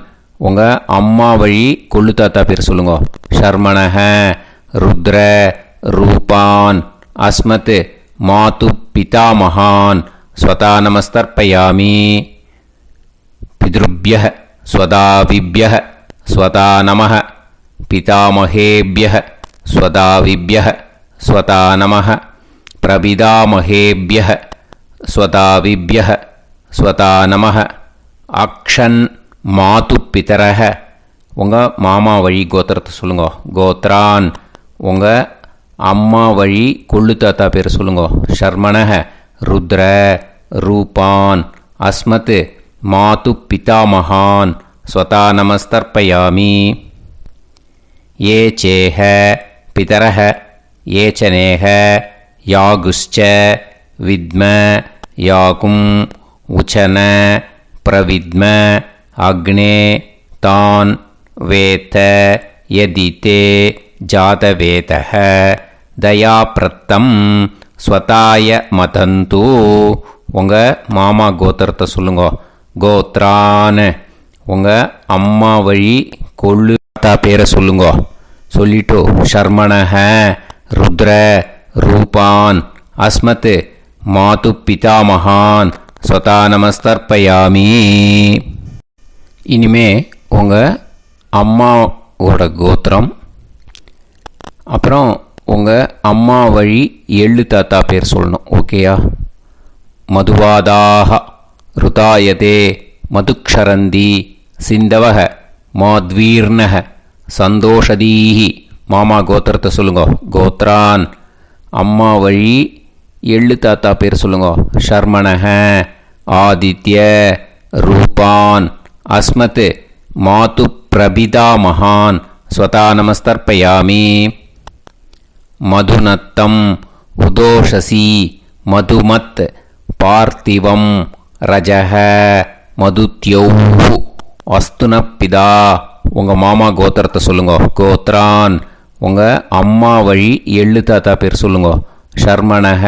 உங்கள் அம்மா வழி கொள்ளு தாத்தா பேர் சொல்லுங்க. ஷர்மணஹ ருத்ர ரூபான் அஸ்மத் மாது பிதாமகான் ஸ்வதா நமஸ்தர்ப்பயாமி. பித்ருப்யஹ ஸ்வதாவிப்யஹ ஸ்வதா நமஹ பிதாமகேப்யஹ ஸ்வதாவிப்யஹ ஸ்வதா நமஹ பிரபிதாமகேப்யஹ ஸ்வதாவிப்யஹ ஸ்வதா நமஹ. அக்ஷன் மாது பிதரஹ உங்கள் மாமா வழி கோத்திரத்தை சொல்லுங்க. கோத்ரான் உங்கள் அம்மா வழி கொள்ளு தாத்தா பேர் சொல்லுங்க. ஷர்மணஹ ருத்ர ரூபான் அஸ்மத் மாது பிதாமகான் ஸ்வதா நமஸ்தர்ப்பயாமி. ஏ சேஹ பிதரஹ ஏச்சனேஹ யாகுஷ்ச வித்ம யாகும் உச்சன பிரவித்ம அக்னே தான் வேத யதிதே ஜாதவேதஹ தயாப்ரத்தம் ஸ்வதாய மதந்து உங்கள் மாமா கோத்திரத்தை சொல்லுங்க. கோத்ரான் உங்கள் அம்மா வழி கொள்ளு தாத்தா பேரை சொல்லுங்க. சொல்லிட்டு ஷர்மணஹ ருத்ர ரூபான் அஸ்மத் மாது பிதாமகான் ஸ்வதா நமஸ்தர்ப்பயாமி. இனிமே உங்கள் அம்மாவோட கோத்திரம் அப்புறம் உங்கள் அம்மா வழி எள்ளு தாத்தா பேர் சொல்லணும். ஓகேயா? மதுவாதாக ருதாயதே மதுக்ஷரந்தி சிந்தவக மாத்வீர்ணக சந்தோஷதீஹி மாமா கோத்திரத்தை சொல்லுங்க. கோத்ரான் அம்மா வழி எள்ளு தாத்தா பேர் சொல்லுங்க. ஷர்மணஹ ஆதித்ய ரூபான் அஸ்மத் மாது பிரபிதாமகான் ஸ்வதா நமஸ்தர்ப்பயாமி. மதுநத்தம் உதோஷசி மதுமத் பார்த்திவம் ரஜஹ மதுத்யௌஹு அஸ்துனப்பிதா உங்கள் மாமா கோத்திரத்தை சொல்லுங்க. கோத்ரான் உங்கள் அம்மா வழி எள்ளு தாத்தா பேர் சொல்லுங்க. ஷர்மணஹ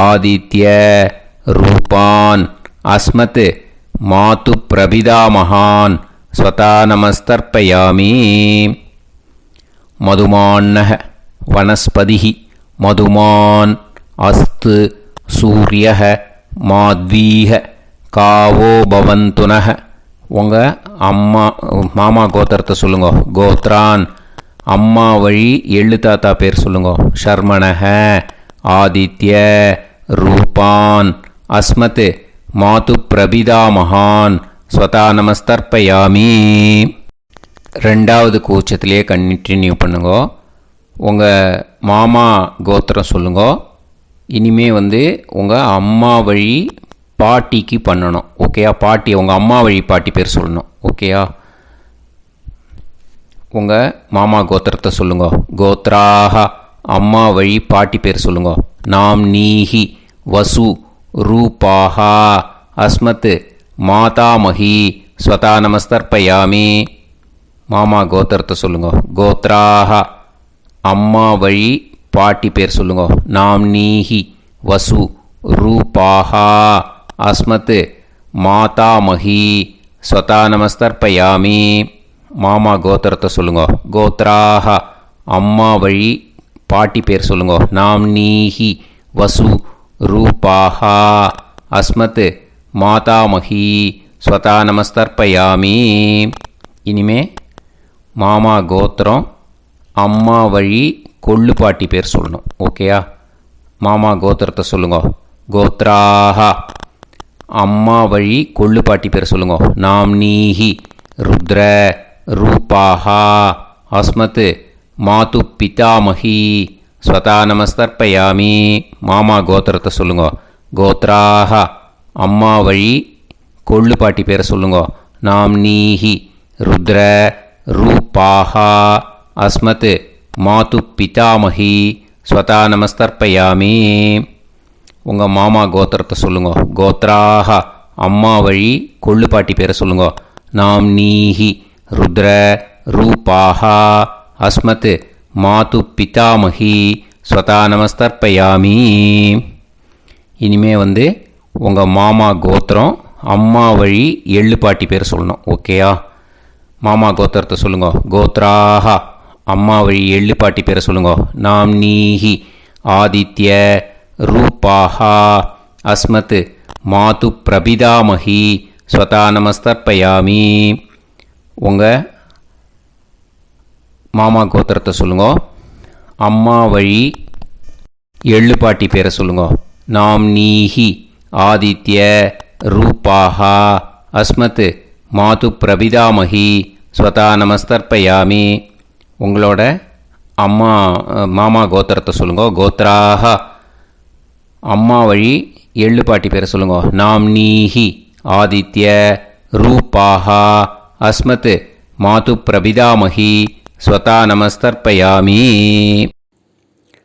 ஆதித்ய ரூபான் அஸ்மத் மாது பிரபிதாமகான் ஸ்வதா நமஸ்தர்ப்பயாமி. மதுமான்னஹ வனஸ்பதிஹி மதுமான் அஸ்து சூரியஹ மாத்வீஹ காவோ பவந்துனஹ உங்கள் மாமா கோத்திரத்தை சொல்லுங்க. கோத்ரான் அம்மா வழி எள்ளு தாத்தா பேர் சொல்லுங்க. ஷர்மணஹ ஆதித்ய ரூபான் அஸ்மத் மாது பிரபிதாமகான் ஸ்வதா நமஸ்தர்ப்பயாமி. ரெண்டாவது கூச்சத்திலே கண்டினியூ பண்ணுங்க. உங்கள் மாமா கோத்திரம் சொல்லுங்க. இனிமே உங்கள் அம்மா வழி பாட்டிக்கு பண்ணணும். ஓகேயா? பாட்டி உங்கள் அம்மா வழி பாட்டி பேர் சொல்லணும். ஓகேயா? உங்கள் மாமா கோத்திரத்தை சொல்லுங்க. கோத்ராக அம்மா வழி பாட்டி பேர் சொல்லுங்க. நாம் நீஹி வசு ரூபாஹா அஸ்மத் மாதாமஹி ஸ்வதா நமஸ்தர்ப்பயாமி. மாமா கோத்திரத்தை சொல்லுங்க. கோத்ராக அம்மா வழி பாட்டி பேர் சொல்லுங்க. நாம் நீஹி வசு ரூபாஹா அஸ்மத் மாதாமஹி ஸ்வதா நமஸ்தர்ப்பயாமி. மாமா கோத்திரத்தை சொல்லுங்க. கோத்ராக அம்மா வழி பாட்டி பேர் சொல்லுங்க. நாம் நீஹி வசு ரூபாஹா அஸ்மத் மாதாமஹி ஸ்வதா நமஸ்தர்ப்பயாமி. இனிமே மாமா கோத்திரம் அம்மா வழி கொள்ளு பாட்டி பேர் சொல்லணும். ஓகேயா? மாமா கோத்திரத்தை சொல்லுங்க. கோத்ராஹ. அம்மா வழி கொள்ளு பாட்டி பேர் சொல்லுங்க. நாம்னீஹி ருத்ர ரூபாஹா அஸ்மத் மாது பிதாமஹி ஸ்வதா நமஸ்தர்ப்பயாமி. மாமா கோத்திரத்தை சொல்லுங்க. கோத்ராஹ. அம்மா வழி கொள்ளு பாட்டி பேரை சொல்லுங்க. நாம்னீஹி ருத்ர ரூபாஹா அஸ்மத் மாது பிதாமஹி ஸ்வதா நமஸ்தர்ப்பயாமி. உங்கள் மாமா கோத்திரத்தை சொல்லுங்க. கோத்ராஹ. அம்மா வழி கொள்ளு பாட்டி பேரை சொல்லுங்க. நாம்னீஹி ருத்ர ரூபாஹா அஸ்மத் மாது பிதாமஹி ஸ்வதா நமஸ்தர்ப்பயாமி. இனிமே உங்கள் மாமா கோத்திரம் அம்மா வழி எள்ளு பாட்டி பேர் சொல்லணும். ஓகேயா? மாமா கோத்திரத்தை சொல்லுங்க. கோத்ராஹ. அம்மா வழி எள்ளு பாட்டி பேரை சொல்லுங்க. நாம்னீஹி ஆதித்ய ரூபாஹா அஸ்மத் மாது பிரபிதாமஹி ஸ்வதா நமஸ்தர்ப்பயாமி. உங்கள் மாமா கோத்திரத்தை சொல்லுங்க. அம்மா வழி எள்ளு பாட்டி பேரை சொல்லுங்க. நாம்னீஹி ஆதித்ய ரூபாஹா அஸ்மத் மாது பிரபிதாமஹி ஸ்வதா நமஸ்தர்ப்பயாமி. உங்களோட மாமா கோத்திரத்தை சொல்லுங்க. கோத்ராஹ. அம்மா வழி எள்ளு பாட்டி பேரை சொல்லுங்க. நாம்னீஹி ஆதித்ய ரூபாஹா அஸ்மத் மாது பிரபிதாமஹி ஸ்வதா நமஸ்தர்ப்பயாமி.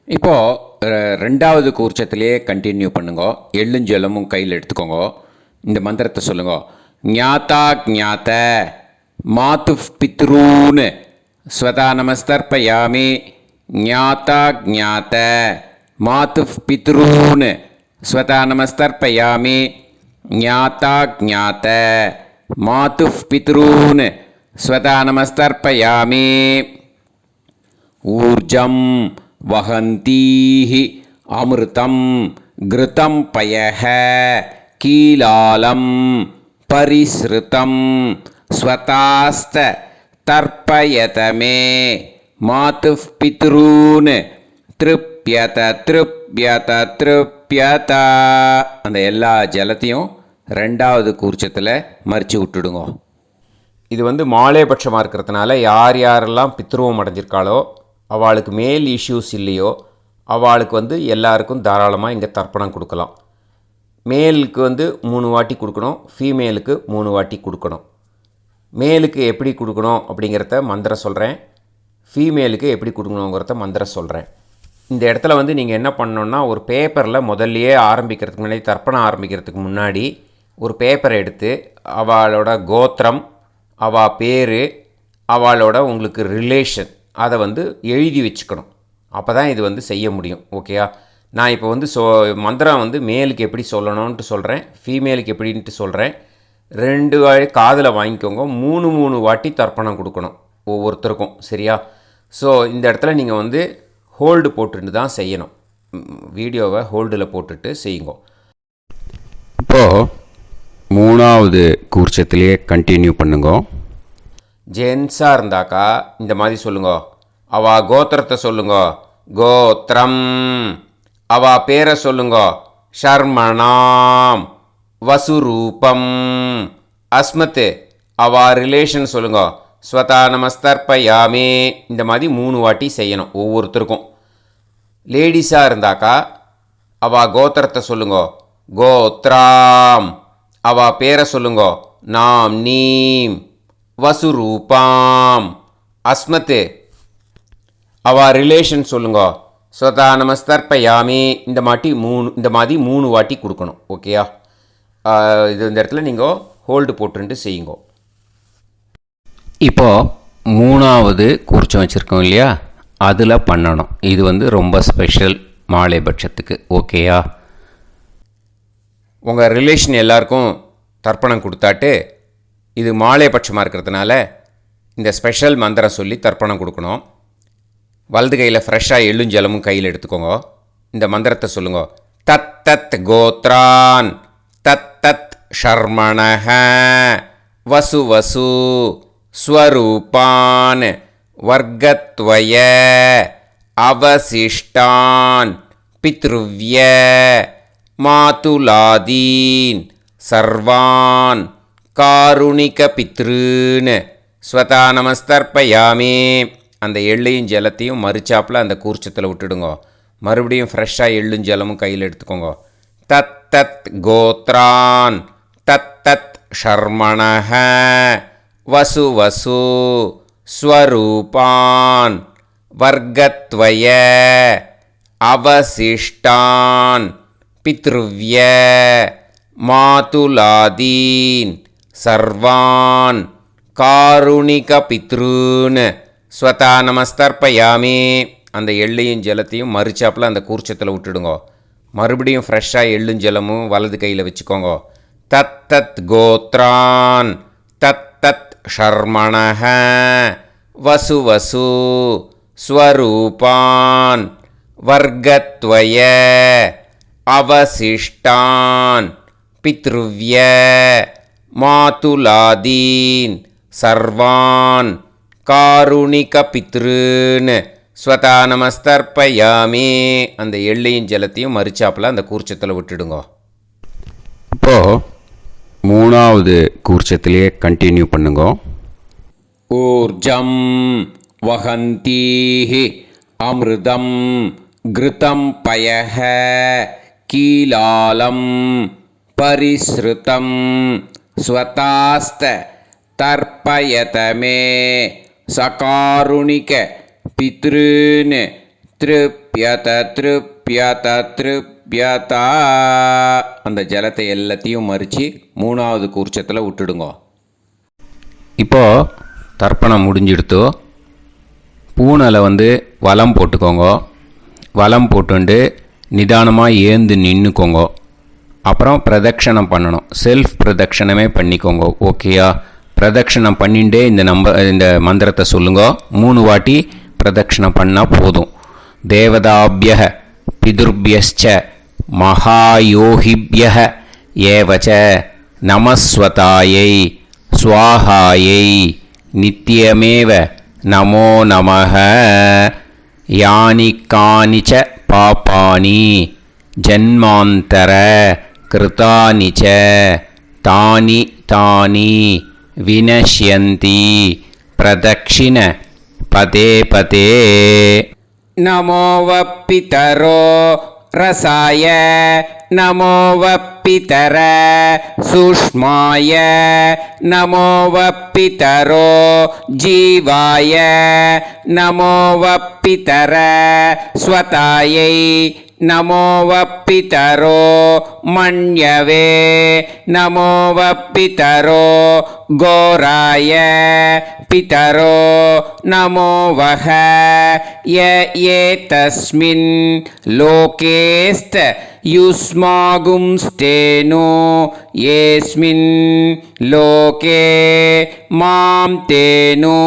இப்போது ரெண்டாவது கூர்ச்சத்திலே கண்டினியூ பண்ணுங்க. எள்ளும் ஜலமும் கையில் எடுத்துக்கோங்க. இந்த மந்திரத்தை சொல்லுங்க. ஞாதா ஞாத மாது பித்ரூன் ஸ்வதா நமஸ்தர்ப்பயாமி. ஞாதா ஞாத மாது பித்ரூன் ஸ்வதா நமஸ்தர்ப்பயாமி. ஞாதா ஞாத மாது பித்ரூன் ஸ்வதா நமஸ்தர்ப்பயாமி. ஊர்ஜம் வஹந்தீஹி அமிர்தம் கிருதம் பயஹ கீலாலம் பரிஸ்ருதம் ஸ்வதாஸ்த தர்ப்பயதமே மாது பித்ரூன் திருப்யத திருப்யத திருப்யத. அந்த எல்லா ஜலத்தையும் ரெண்டாவது கூர்ச்சத்தில் மறித்து விட்டுடுங்க. இது மாலேபட்சமாக இருக்கிறதுனால யார் யாரெல்லாம் பித்ருவம் அடைஞ்சிருக்காளோ அவளுக்கு மேல் இஷ்யூஸ் இல்லையோ அவளுக்கு எல்லாருக்கும் தாராளமாக இங்கே தர்ப்பணம் கொடுக்கலாம். மேலுக்கு 3 வாட்டி கொடுக்கணும், ஃபீமேலுக்கு 3 வாட்டி கொடுக்கணும். மேலுக்கு எப்படி கொடுக்கணும் அப்படிங்கிறத மந்திரம் சொல்கிறேன், ஃபீமேலுக்கு எப்படி கொடுக்கணுங்கிறத மந்திரம் சொல்கிறேன். இந்த இடத்துல நீங்கள் என்ன பண்ணணுன்னா, ஒரு பேப்பரில் முதல்லையே ஆரம்பிக்கிறதுக்கு முன்னாடி, தர்ப்பணம் ஆரம்பிக்கிறதுக்கு முன்னாடி ஒரு பேப்பரை எடுத்து அவளோட கோத்திரம், அவள் பேர், அவளோட உங்களுக்கு ரிலேஷன் அதை எழுதி வச்சுக்கணும். அப்போ தான் இது செய்ய முடியும். ஓகேயா? நான் இப்போ மந்திரம் மேலுக்கு எப்படி சொல்லணும்ன்ட்டு சொல்கிறேன், ஃபீமேலுக்கு எப்படின்ட்டு சொல்கிறேன். 2 வாட்டி காதில் வாங்கிக்கோங்க. 3 வாட்டி தர்ப்பணம் கொடுக்கணும் ஒவ்வொருத்தருக்கும். சரியா? ஸோ இந்த இடத்துல நீங்கள் ஹோல்டு போட்டுட்டு தான் செய்யணும். வீடியோவை ஹோல்டில் போட்டுட்டு செய்யுங்க. இப்போது 3வது கூர்ச்சத்திலேயே கண்டினியூ பண்ணுங்க. ஜென்ஸாக இருந்தாக்கா இந்த மாதிரி சொல்லுங்க. அவா கோத்திரத்தை சொல்லுங்க. கோத்திரம். அவா பேரை சொல்லுங்க. ஷர்மணாம் வசுரூபம் அஸ்மத். அவா ரிலேஷன் சொல்லுங்க. ஸ்வதா நமஸ்தர்ப்பயாமி. இந்த மாதிரி 3 வாட்டி செய்யணும் ஒவ்வொருத்தருக்கும். லேடிஸாக இருந்தாக்கா அவா கோத்திரத்தை சொல்லுங்க. கோத்ராம். அவா பேரை சொல்லுங்க. நாம் நீம் வசுரூபாம் அஸ்மத். அவா ரிலேஷன் சொல்லுங்க. ஸ்வதா நமஸ்தர்ப்பயாமி. இந்த மாதிரி 3 வாட்டி கொடுக்கணும். ஓகேயா? இந்த இடத்துல நீங்கள் ஹோல்டு போட்டுட்டு செய்யுங்க. இப்போது 3வது கூர்ச்சம் வச்சுருக்கோம் இல்லையா, அதில் பண்ணணும். இது ரொம்ப ஸ்பெஷல் மாலைபட்சத்துக்கு. ஓகேயா? உங்கள் ரிலேஷன் எல்லாருக்கும் தர்ப்பணம் கொடுத்தாட்டு இது மாலைபட்சமாக இருக்கிறதுனால இந்த ஸ்பெஷல் மந்திரம் சொல்லி தர்ப்பணம் கொடுக்கணும். வலது கையில் ஃப்ரெஷ்ஷாக எள்ளும் ஜலமும் கையில் எடுத்துக்கோங்க. இந்த மந்திரத்தை சொல்லுங்க. தத் தத் கோத்ரான் தத் தத் ஷர்மணஹ வசு வசு ஸ்வரூபான் வர்க்கத்வய அவசிஷ்டான் பித்ருவ்ய மாதுலாதீன் சர்வான் காருணிக பித்ருன்னு ஸ்வதா நமஸ்தர்ப்பயாமி. அந்த எள்ளையும் ஜலத்தையும் மறுச்சாப்பில் அந்த கூர்ச்சத்தில் விட்டுடுங்க. மறுபடியும் ஃப்ரெஷ்ஷாக எள்ளும் ஜலமும் கையில் எடுத்துக்கோங்க. தத் தத் கோத்ரான் தத் தத் ஷர்மணஹ வசு வசு ஸ்வரூபான் வர்க்கத்வய அவசிஷ்டான் பித்ருவ்ய மாதுலாதீன் சர்வான் காருணிக பித்ருன்னு ஸ்வதா நமஸ்தர்ப்பயாமி. அந்த எள்ளையும் ஜலத்தையும் மறுச்சாப்பில் அந்த கூர்ச்சத்தில் விட்டுடுங்க. மறுபடியும் ஃப்ரெஷ்ஷாக எள்ளும் ஜலமும் வலது கையில் வச்சுக்கோங்க. தத் தத் கோத்ரான் தத் தத் ஷர்மணஹ வசு வசு ஸ்வரூபான் வர்க்கத்வய அவசிஷ்டான் பித்ருவ்ய மாதுலாதீன் சர்வான் காருணிக பித்ருன்னு ஸ்வதா நமஸ்தர்ப்பயாமி. அந்த எள்ளையும் ஜலத்தையும் மறுச்சாப்பில் அந்த கூர்ச்சத்தில் விட்டுடுங்க. இப்போது மூணாவது கூர்ச்சத்திலே கண்டினியூ பண்ணுங்க. ஊர்ஜம் வஹந்தீஹி அமிர்தம் கிருதம் பயஹ கீலாலம் பரிஸ்ருதம் ஸ்வதாஸ்த தர்ப்பயதமே சகாருணிக பித்ருன்னு திருப்யத திருப்யத திருப்யதா. அந்த ஜலத்தை எல்லாத்தையும் மறித்து மூணாவது கூர்ச்சத்தில் விட்டுடுங்க. இப்போது தர்ப்பணம் முடிஞ்சிடுத்தோ பூனலை வலம் போட்டுக்கோங்க. வலம் போட்டுண்டு நிதானமாக ஏந்து நின்றுக்கோங்க. அப்புறம் பிரதட்சணம் பண்ணணும். செல்ஃப் பிரதட்சணமே பண்ணிக்கோங்க. ஓகேயா? பிரதட்சணம் பண்ணிண்டே இந்த மந்திரத்தை சொல்லுங்க. 3 வாட்டி பிரதட்சணம் பண்ணால் போதும். தேவதாபிய பிதுர்பியஸ்ச மகாயோகிபிய ஏவச்ச நமஸ்வதாயை ஸ்வாஹாயை நித்யமேவ நமோ நமஹ. யானி கானிச்ச பாபானி ஜன்மாந்தர கிருதானி ச தானி தானி வினஷ்யந்தி பிரதக்ஷிண பதே பதே. நமோ வப்பிதரோ ரசாய நமோ வப்பிதர சூஷ்மாய நமோ வப்பிதரோ ஜீவாய நமோ வப்பிதர ஸ்வதாயை நமோ வப்பிதரோ மண்யவே நமோ வப்பிதரோ கோராய பிதரோ நமோ வஹ ஏதஸ்மின் லோகேஸ்த யுஸ்மாகும்ஸ்தேனோ ஏஸ்மின் லோகே மாம் தேனோ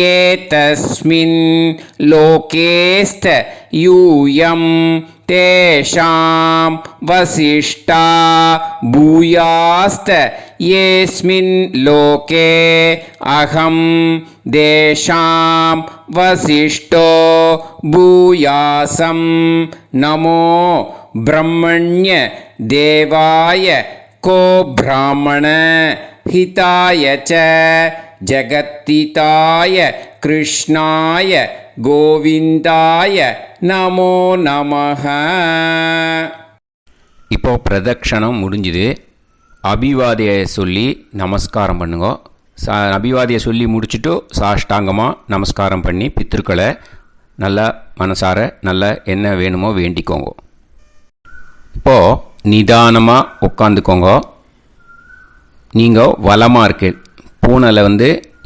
ஏதஸ்மின் லோகேஸ்த யூயம் தேஷாம் வசிஷ்டா பூயாஸ்த ஏஸ்மின் லோகே அகம் தேஷாம் வசிஷ்டோ பூயாசம் நமோ பிரம்மண்ய தேவாய கோ பிராமண ஹிதாய ச ஜகத்திதாய கிருஷ்ணாய கோவிந்தாய நமோ நமஹ. இப்போ பிரதட்சணம் முடிஞ்சுது. அபிவாதியை சொல்லி நமஸ்காரம் பண்ணுங்க. அபிவாதியை சொல்லி முடிச்சுட்டு சாஷ்டாங்கமாக நமஸ்காரம் பண்ணி பித்ருக்களை நல்லா மனசார நல்லா என்ன வேணுமோ வேண்டிக்கோங்க. இப்போது நிதானமாக உட்காந்துக்கோங்க. நீங்கள் வலமாக இருக்கு பூனலை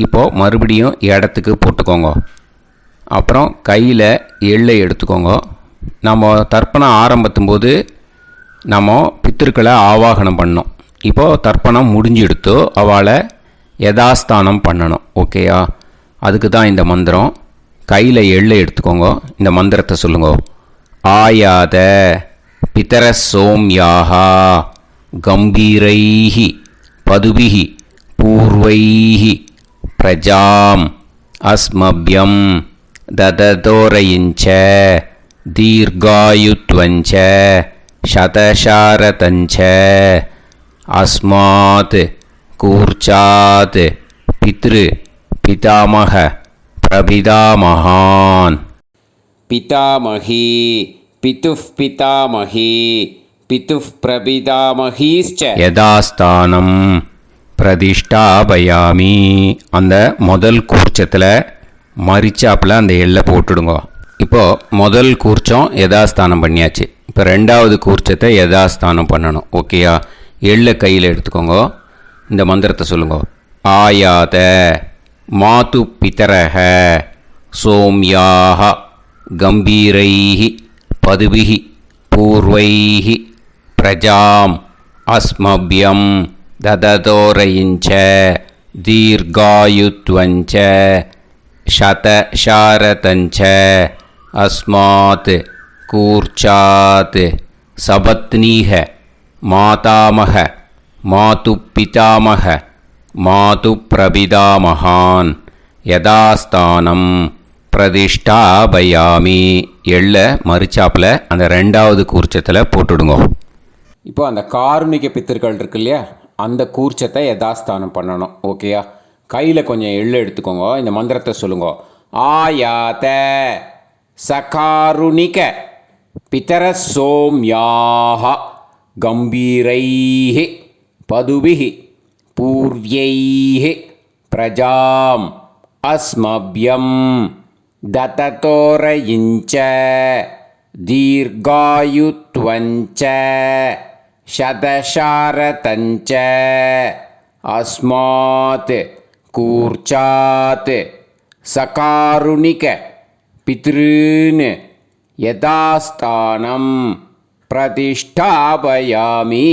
இப்போது மறுபடியும் இடத்துக்கு போட்டுக்கோங்க. அப்புறம் கையில் எள்ளை எடுத்துக்கோங்க. நம்ம தர்ப்பணம் ஆரம்பத்தும் போது நம்ம பித்திருக்களை ஆவாகனம் பண்ணோம். இப்போது தர்ப்பணம் முடிஞ்செடுத்தோ அவளை யதாஸ்தானம் பண்ணணும். ஓகேயா? அதுக்கு தான் இந்த மந்திரம். கையில் எள்ளை எடுத்துக்கோங்க. இந்த மந்திரத்தை சொல்லுங்க. ஆயாத பிதர சோம்யாஹா கம்பீரைஹி பதுபிஹி பூர்வைஹி பிரஜாம் அஸ்மப்யம் தததோரயிஞ்ச दीर्घायुत्वञ्च शतशारतञ्च अस्मात् कूर्चात् पितृ पितामह प्रपितामहान् पितामही पितुः पितामही पितुः प्रपितामहीश्च யதாஸ்தானம் பிரதிஷ்டாபயாமி. அந்த முதல் கூர்ச்சத்தில் மரிச்சாப்பில் அந்த எல்லை போட்டுடுங்க. இப்போது முதல் கூர்ச்சம் யதாஸ்தானம் பண்ணியாச்சு. இப்போ ரெண்டாவது கூர்ச்சத்தை யதாஸ்தானம் பண்ணணும். ஓகேயா? எள்ளை கையில் எடுத்துக்கோங்க. இந்த மந்திரத்தை சொல்லுங்க. ஆயாத மாது பிதரக சோம்யாக கம்பீரைஹி பதுபிஹி பூர்வைஹி பிரஜாம் அஸ்மபியம் தததோரயிஞ்ச தீர்காயுத்வஞ்ச சதசாரதஞ்ச அஸ்மாத் கூர்ச்சாத் சபத்னீஹ மாதாமஹ மாது பிதாமஹ மாது பிரபிதாமகான் யதாஸ்தானம் பிரதிஷ்டாபயாமி. எள்ள மரிச்சாப்பில் அந்த ரெண்டாவது கூர்ச்சத்தில் போட்டுடுங்க. இப்போ அந்த காருணிக பித்தர்கள் இருக்கு இல்லையா, அந்த கூர்ச்சத்தை யதாஸ்தானம் பண்ணணும். ஓகேயா? கையில் கொஞ்சம் எள்ளு எடுத்துக்கோங்க. இந்த மந்திரத்தை சொல்லுங்க. ஆயாத சகாருணிக பிதர சோம்யாக கம்பீரைஹி பதுபிஹி பூர்வைஹி பிரஜாம் அஸ்மபியம் தததோரயிஞ்ச தீர்காயுத்வஞ்ச சதசாரதஞ்ச அஸ்மாத் கூர்ச்சாத் சகாருணிக பித்ருன் யதாஸ்தானம் பிரதிஷ்டாபயாமி.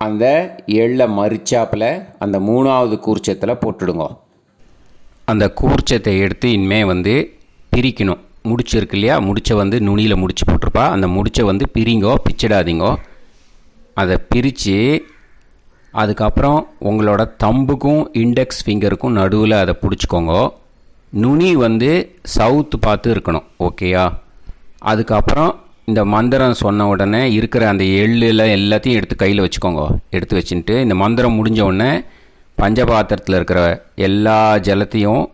அந்த எள்ள மரிச்சாப்பில் அந்த மூணாவது கூர்ச்சத்தில் போட்டுடுங்க. அந்த கூர்ச்சத்தை எடுத்து இனிமே பிரிக்கணும். முடிச்சிருக்கு இல்லையா, முடிச்சை நுனியில் முடிச்சு போட்டிருப்பா. அந்த முடிச்சை பிரிங்கோ, பிச்சிடாதீங்கோ. அதை பிரித்து அதுக்கப்புறம் உங்களோட தம்புக்கும் இண்டெக்ஸ் ஃபிங்கருக்கும் நடுவில் அதை பிடிச்சிக்கோங்க. நுனி சவுத்து பார்த்து இருக்கணும். ஓகேயா? அதுக்கப்புறம் இந்த மந்திரம் சொன்ன உடனே இருக்கிற அந்த எள்ளில் எல்லாத்தையும் எடுத்து கையில் வச்சுக்கோங்க. எடுத்து வச்சுட்டு இந்த மந்திரம் முடிஞ்ச உடனே பஞ்சபாத்திரத்தில் இருக்கிற எல்லா ஜலத்தையும்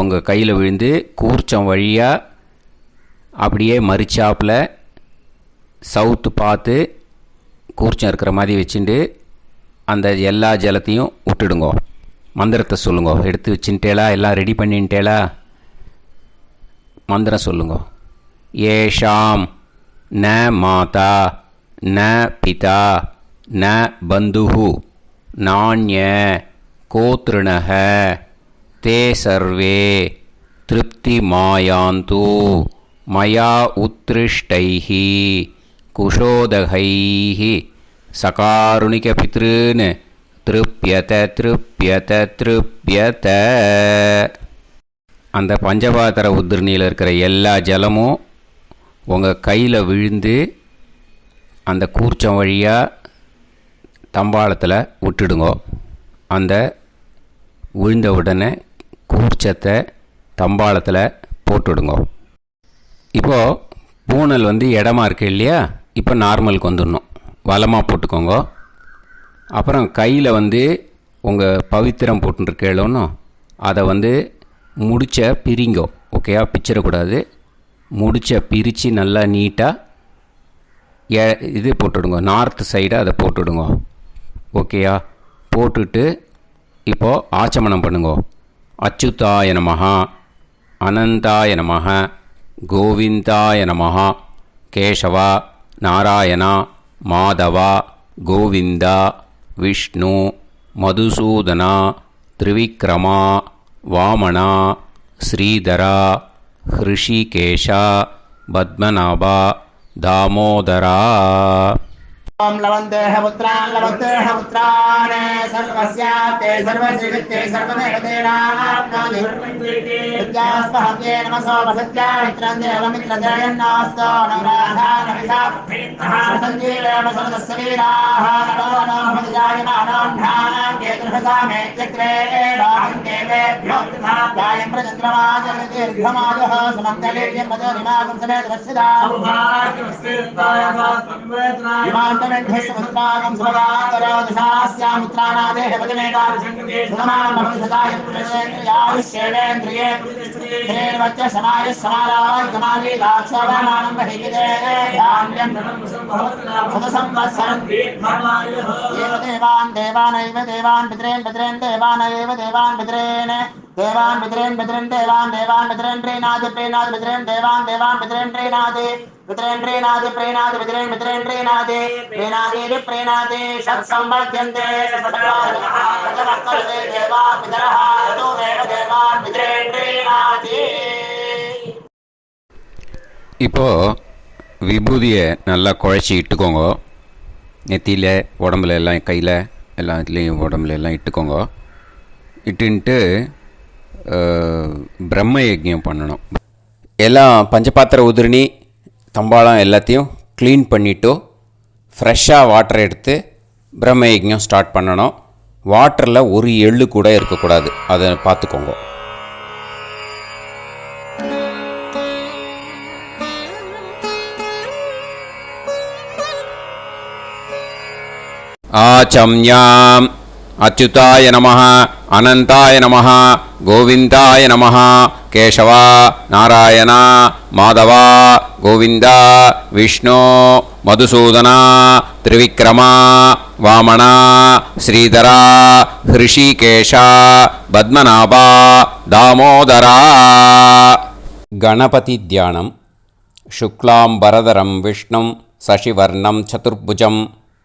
உங்கள் கையில் விழுந்து கூர்ச்சம் வழியாக அப்படியே மரிச்சாப்பில் சவுத்து பார்த்து கூர்ச்சம் இருக்கிற மாதிரி வச்சுட்டு அந்த எல்லா ஜலத்தையும் விட்டுடுங்க. மந்திரத்தை சொல்லுங்க. எடுத்து வச்சுட்டேலா? எல்லாம் ரெடி பண்ணிட்டேலா? மந்திரம் சொல்லுங்க. ஏஷாம் ந மாதா ந பிதா ந பந்துஹு நாண்ய கோத்ருணஹ தே சர்வே திருப்தி மாயாந்து மயா உத்ருஷ்டைஹி குஷோதகைஹி சகாருணிக பித்ருன் திருப்யத திருப்யத திருப்யத. அந்த பஞ்சபாத்திர உதிர்ணியில் இருக்கிற எல்லா ஜலமும் உங்கள் கையில் விழுந்து அந்த கூர்ச்சம் வழியாக தம்பாளத்தில் விட்டுடுங்க. அந்த விழுந்த உடனே கூர்ச்சத்தை தம்பாளத்தில் போட்டுடுங்க. இப்போது பூனல் இடமா இருக்கு இல்லையா, இப்போ நார்மலுக்கு வந்துடணும். வலமாக போட்டுக்கோங்க. அப்புறம் கையில் உங்கள் பவித்திரம் போட்டுருக்கேளோன்னு அதை முடிச்ச பிரிங்கோ. ஓகேயா? பிச்சிடக்கூடாது. முடிச்ச பிரித்து நல்லா நீட்டாக இது போட்டுடுங்க. நார்த் சைடை அதை போட்டுடுங்க. ஓகேயா? போட்டுட்டு இப்போது ஆச்சமனம் பண்ணுங்க. அச்சுதாய நமஹ அனந்தாய நமஹ கோவிந்தாய நமஹ கேசவா நாராயணா மாதவா கோவிந்தா விஷ்ணு மதுசூதனா திரிவிக்ரமா வாமனா ஸ்ரீதரா ஹிருஷிகேஷா பத்மநாபா தாமோதரா. ॐ लवन्तेः पुत्रान् सर्वस्याप्ते सर्वश्रीवित्ते सर्वदेवतेनाप्नोति विद्यास्पहव्ये नमसो वसत्या मित्रं देवमित्रजयन्नास्तो नवराधानविषासञ्जीवेम सर्वस्य वीराः नमो भजायमानोऽह्नानां केतुर्भसामे चक्रे देवेभ्यो गायं प्रचन्द्रमाजदीर्घमाजः सुमङ्गलीर्यं मदोरिमागं समेत वत्सदा विमान्तमेध्यस्वपुत्रागं सुभगाकरोदशास्यामुत्राणादेह पदमेकाभिषङ्कृते सुधमानमभिषदाय पुरुषेन्द्रियायुष्येवेन्द्रिये श्रेर्वच्च समायः समाराय कमाली दाक्षोभमानं बहिविदे धान्यं शतसंवत्सरं देवान् देवानैव देवान् पितॄन् पितॄन् देवानैव देवान् पितॄन् देवान् पितॄन् पितॄन् देवान् देवान् पितॄन् प्रीणाति प्रीणाति पितॄन् देवान् देवान् पितॄन् प्रीणाति पितॄन् प्रीणाति प्रीणाति पितॄन् पितॄन् प्रीणाति प्रीणाति प्रीणाति षट्संवर्ध्यन्ते सततमस्तुते देवा पितरः ततोमेव देवान् पितॄन् प्रीणाति. இப்போது விபூதியை நல்லா குழச்சி இட்டுக்கோங்க. நெத்தியில் உடம்புல எல்லாம் கையில் எல்லாத்துலேயும் உடம்புல எல்லாம் இட்டுக்கோங்க. இட்டுன்ட்டு பிரம்ம யஜ்ஞம் பண்ணணும். எல்லாம் பஞ்சபாத்திர உதிரணி தம்பாளம் எல்லாத்தையும் க்ளீன் பண்ணிவிட்டு ஃப்ரெஷ்ஷாக வாட்டர் எடுத்து பிரம்ம யஜ்ஞம் ஸ்டார்ட் பண்ணணும். வாட்டரில் ஒரு எள்ளு கூட இருக்கக்கூடாது, அதை பார்த்துக்கோங்க. ஆச்சம்யாம் அச்சுதாய நமः அனந்தாய நமः கோவிந்தாய நமः கேசவா நாராயணா மாதவா கோவிந்தா விஷ்ணு மதுசூதனா திரிவிக்ரமா வாமனா ஸ்ரீதரா ஹிருஷிகேஷா பத்மநாபா தாமோதரா. கணபதி தியானம். शुक्लांबरधरं विष्णुं शशिवर्णं चतुर्भुजं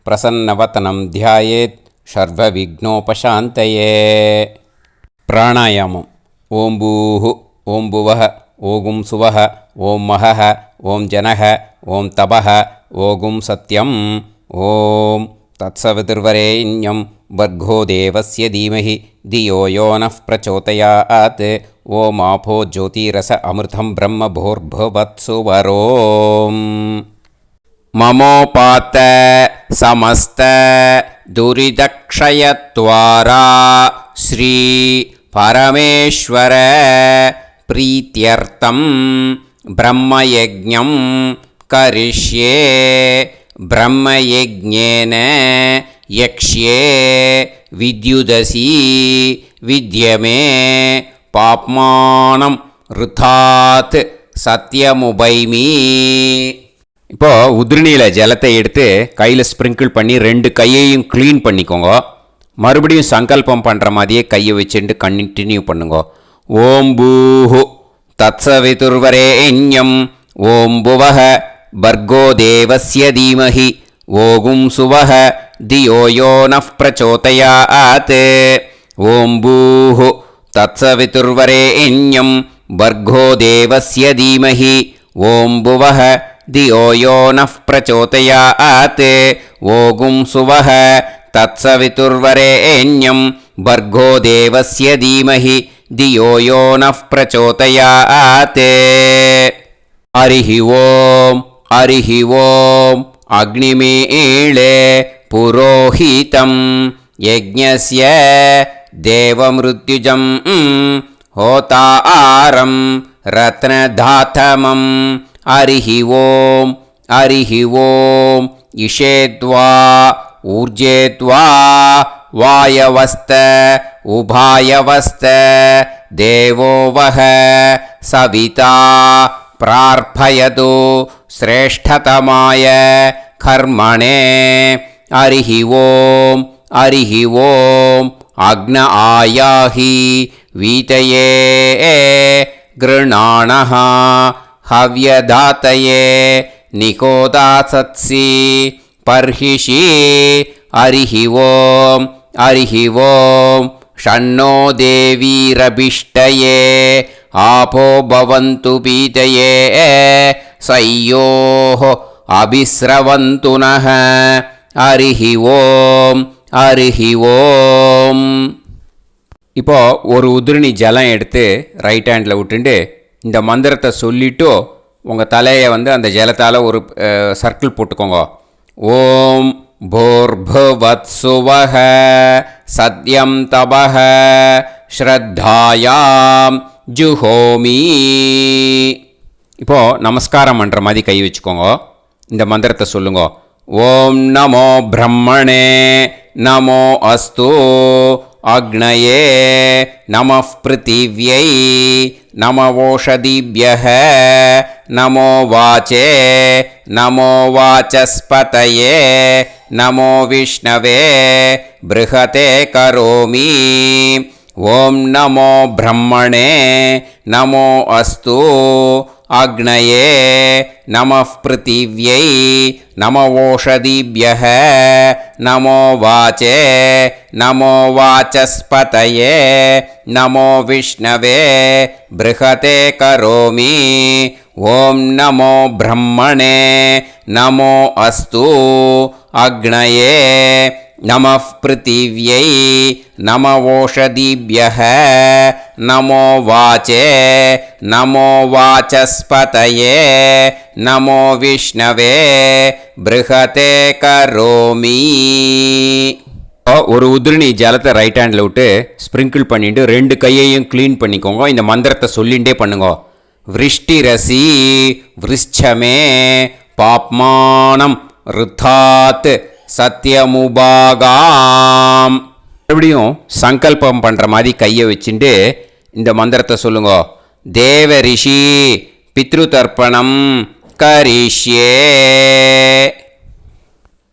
प्रसन्नवदनं ध्यायेत् सर्वविघ्नोपशान्तये. प्राणायामम्. ओं भूः ओं भुवः ओं सुवः ओं महः ओं जनः ओं तपः ओं सत्यम्. ओं तत्सवितुर्वरेण्यं भर्गो देवस्य धीमहि धियो यो नः प्रचोदयात्. ओम आपो ज्योतिरस अमृतं ब्रह्म भूर्भुवत्सु वरोम. ममोपात समस्त दुरिदक्षयत्वारा श्री परमेश्वर प्रीत्यर्थं ब्रह्मयज्ञं करिष्ये. ब्रह्मयज्ञेन यक्ष्ये विद्युदसि विद्यमे பாப்மானம் ருத்தாத் சத்தியமுபைமி. இப்போது உதிரணியில் ஜலத்தை எடுத்து கையில் ஸ்ப்ரிங்கிள் பண்ணி 2 கையையும் க்ளீன் பண்ணிக்கோங்க. மறுபடியும் சங்கல்பம் பண்ணுற மாதிரியே கையை வச்சுட்டு கண்டினியூ பண்ணுங்க. ஓம் பூஹு தத்சவிதுர்வரேண்யம் ஓம் புவஹ பர்கோ தேவஸ்ய தீமஹி ஓகும் சுவஹ தியோ யோ நஃப் பிரச்சோதயாத். ஓம் பூஹு तत्सवितुर्वरेण्यं भर्गो देवस्य धीमहि ओं भुवः धियो यो नः प्रचोदयात्. ओगुं सुवः तत्सवितुर्वरेण्यं भर्गो देवस्य धीमहि धियो यो नः प्रचोदयात्. हरिः ओं हरिः ओं. अग्निमीळे पुरोहितं यज्ञस्य देवमृत्युजं होतारं रत्नधातमं. हरिः ओं हरिः ओं. इषेद्वा ऊर्जेद्वा वायवस्त उभायवस्त देवो वः सविता प्रार्थयतु श्रेष्ठतमाय कर्मणे. हरिः ओं हरिः ओं. अग्न आयाहि वीतये गृणाणः हव्यदातये निकोदासत्सि पर्हिषि. हरिः ओं हरिः ओं. षण्णो देवीरभिष्टये आपो भवन्तु पीतये सयोः अभिस्रवन्तु नः. ஹரிஹி ஓம் ஹரிஹி ஓம். இப்போது ஒரு உதிரணி ஜலம் எடுத்து ரைட் ஹேண்டில் விட்டுண்டு இந்த மந்திரத்தை சொல்லிவிட்டு உங்கள் தலையை வந்து அந்த ஜலத்தால் ஒரு சர்க்கிள் போட்டுக்கோங்க. ஓம் பூர்புவத் சுவஹ சத்யம் தபஹ ஸ்ரத்தாயாம் ஜுஹோமி. இப்போது நமஸ்காரம் பண்ணுற மாதிரி கை வச்சுக்கோங்க. இந்த மந்திரத்தை சொல்லுங்க. ஓம் நமோ பிரம்மணே நமோ அஸ்து அக்னயே நமः பிருத்திவ்யை நமவோஷதிभ्यः நமோ வாச்சே நமோ வாசஸ்பதயே நமோ விஷ்ணவே ப்ருஹதே கரோமி. ஓம் நமோ பிரம்மணே நமோ அஸ்து அக்னயே நமः பிருத்திவ்யை நமவோஷதிभ्यः நமோ வாச்சே நமோ வாசஸ்பதயே நமோ விஷ்ணவே ப்ருஹதே கரோமி. ஓம் நமோ பிரம்மணே நமோ அஸ்து அக்னயே நமः பிருத்திவ்யை நமவோஷதிभ्यः நமோ வாச்சே நமோ வாசஸ்பதயே நமோ விஷ்ணவே ப்ருஹதே கரோமி. ஒரு உதிரணி ஜலத்தை ரைட் ஹேண்டில் விட்டு ஸ்ப்ரிங்கிள் பண்ணிட்டு 2 கையையும் க்ளீன் பண்ணிக்கோங்க. இந்த மந்திரத்தை சொல்லிகிட்டே பண்ணுங்க. விருஷ்டிரசி விருஷ்சமே பாப்மானம் ருத்தாத் சத்யமுபாகாம். மறுபடியும் சங்கல்பம் பண்ணுற மாதிரி கையை வச்சுட்டு இந்த மந்திரத்தை சொல்லுங்க. தேவ ரிஷி பித்ரு தர்ப்பணம் கரிஷ்யே.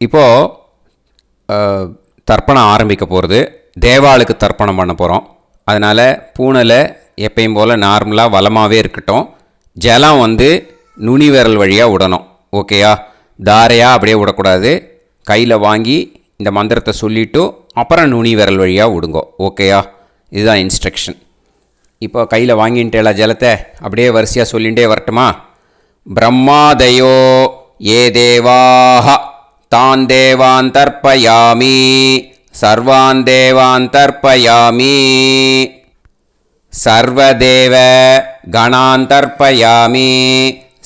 இப்போது தர்ப்பணம் ஆரம்பிக்க போகிறது. தேவாளுக்கு தர்ப்பணம் பண்ண போகிறோம். அதனால் பூனலை எப்பயும் போல் நார்மலாக வளமாகவே இருக்கட்டும். ஜலம் வந்து நுனி விரல் வழியாக விடணும். ஓகேயா? தாரையாக அப்படியே விடக்கூடாது. கையில் வாங்கி இந்த மந்திரத்தை சொல்லிவிட்டு அப்புறம் நுனி விரல் வழியாக விடுங்கோ. ஓகேயா? இதுதான் இன்ஸ்ட்ரக்ஷன். இப்போ கையில் வாங்கிட்டேல ஜலத்தை அப்படியே வரிசையாக சொல்லிகிட்டே வரட்டுமா? பிரம்மாதயோ ஏ தேவாஹ தான் தேவான் தர்ப்பயாமி சர்வான் தேவான் தர்ப்பயாமி சர்வதேவ கணான் தர்ப்பயாமி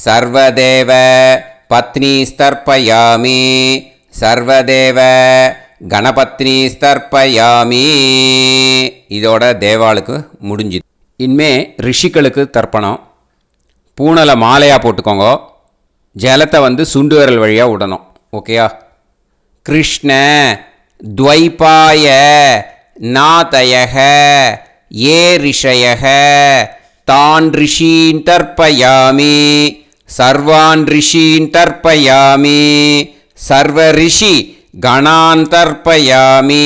சர்வதேவ பத்னீஸ்தர்ப்பயாமி சர்வதேவ கணபத்னீஸ்தர்ப்பயாமி. இதோட தேவாளுக்கு முடிஞ்சுது. இனிமே ரிஷிகளுக்கு தர்ப்பணம். பூனலை மாலையாக போட்டுக்கோங்க. ஜலத்தை வந்து சுண்டு விரல் வழியாக விடணும். ஓகேயா? கிருஷ்ண துவைபாய நாதயக ஏ ரிஷயக தான் ரிஷீன் தர்ப்பயாமி சர்வான் ரிஷீன் தர்ப்பயாமி சர்வ ரிஷி கணான் தர்ப்பயாமி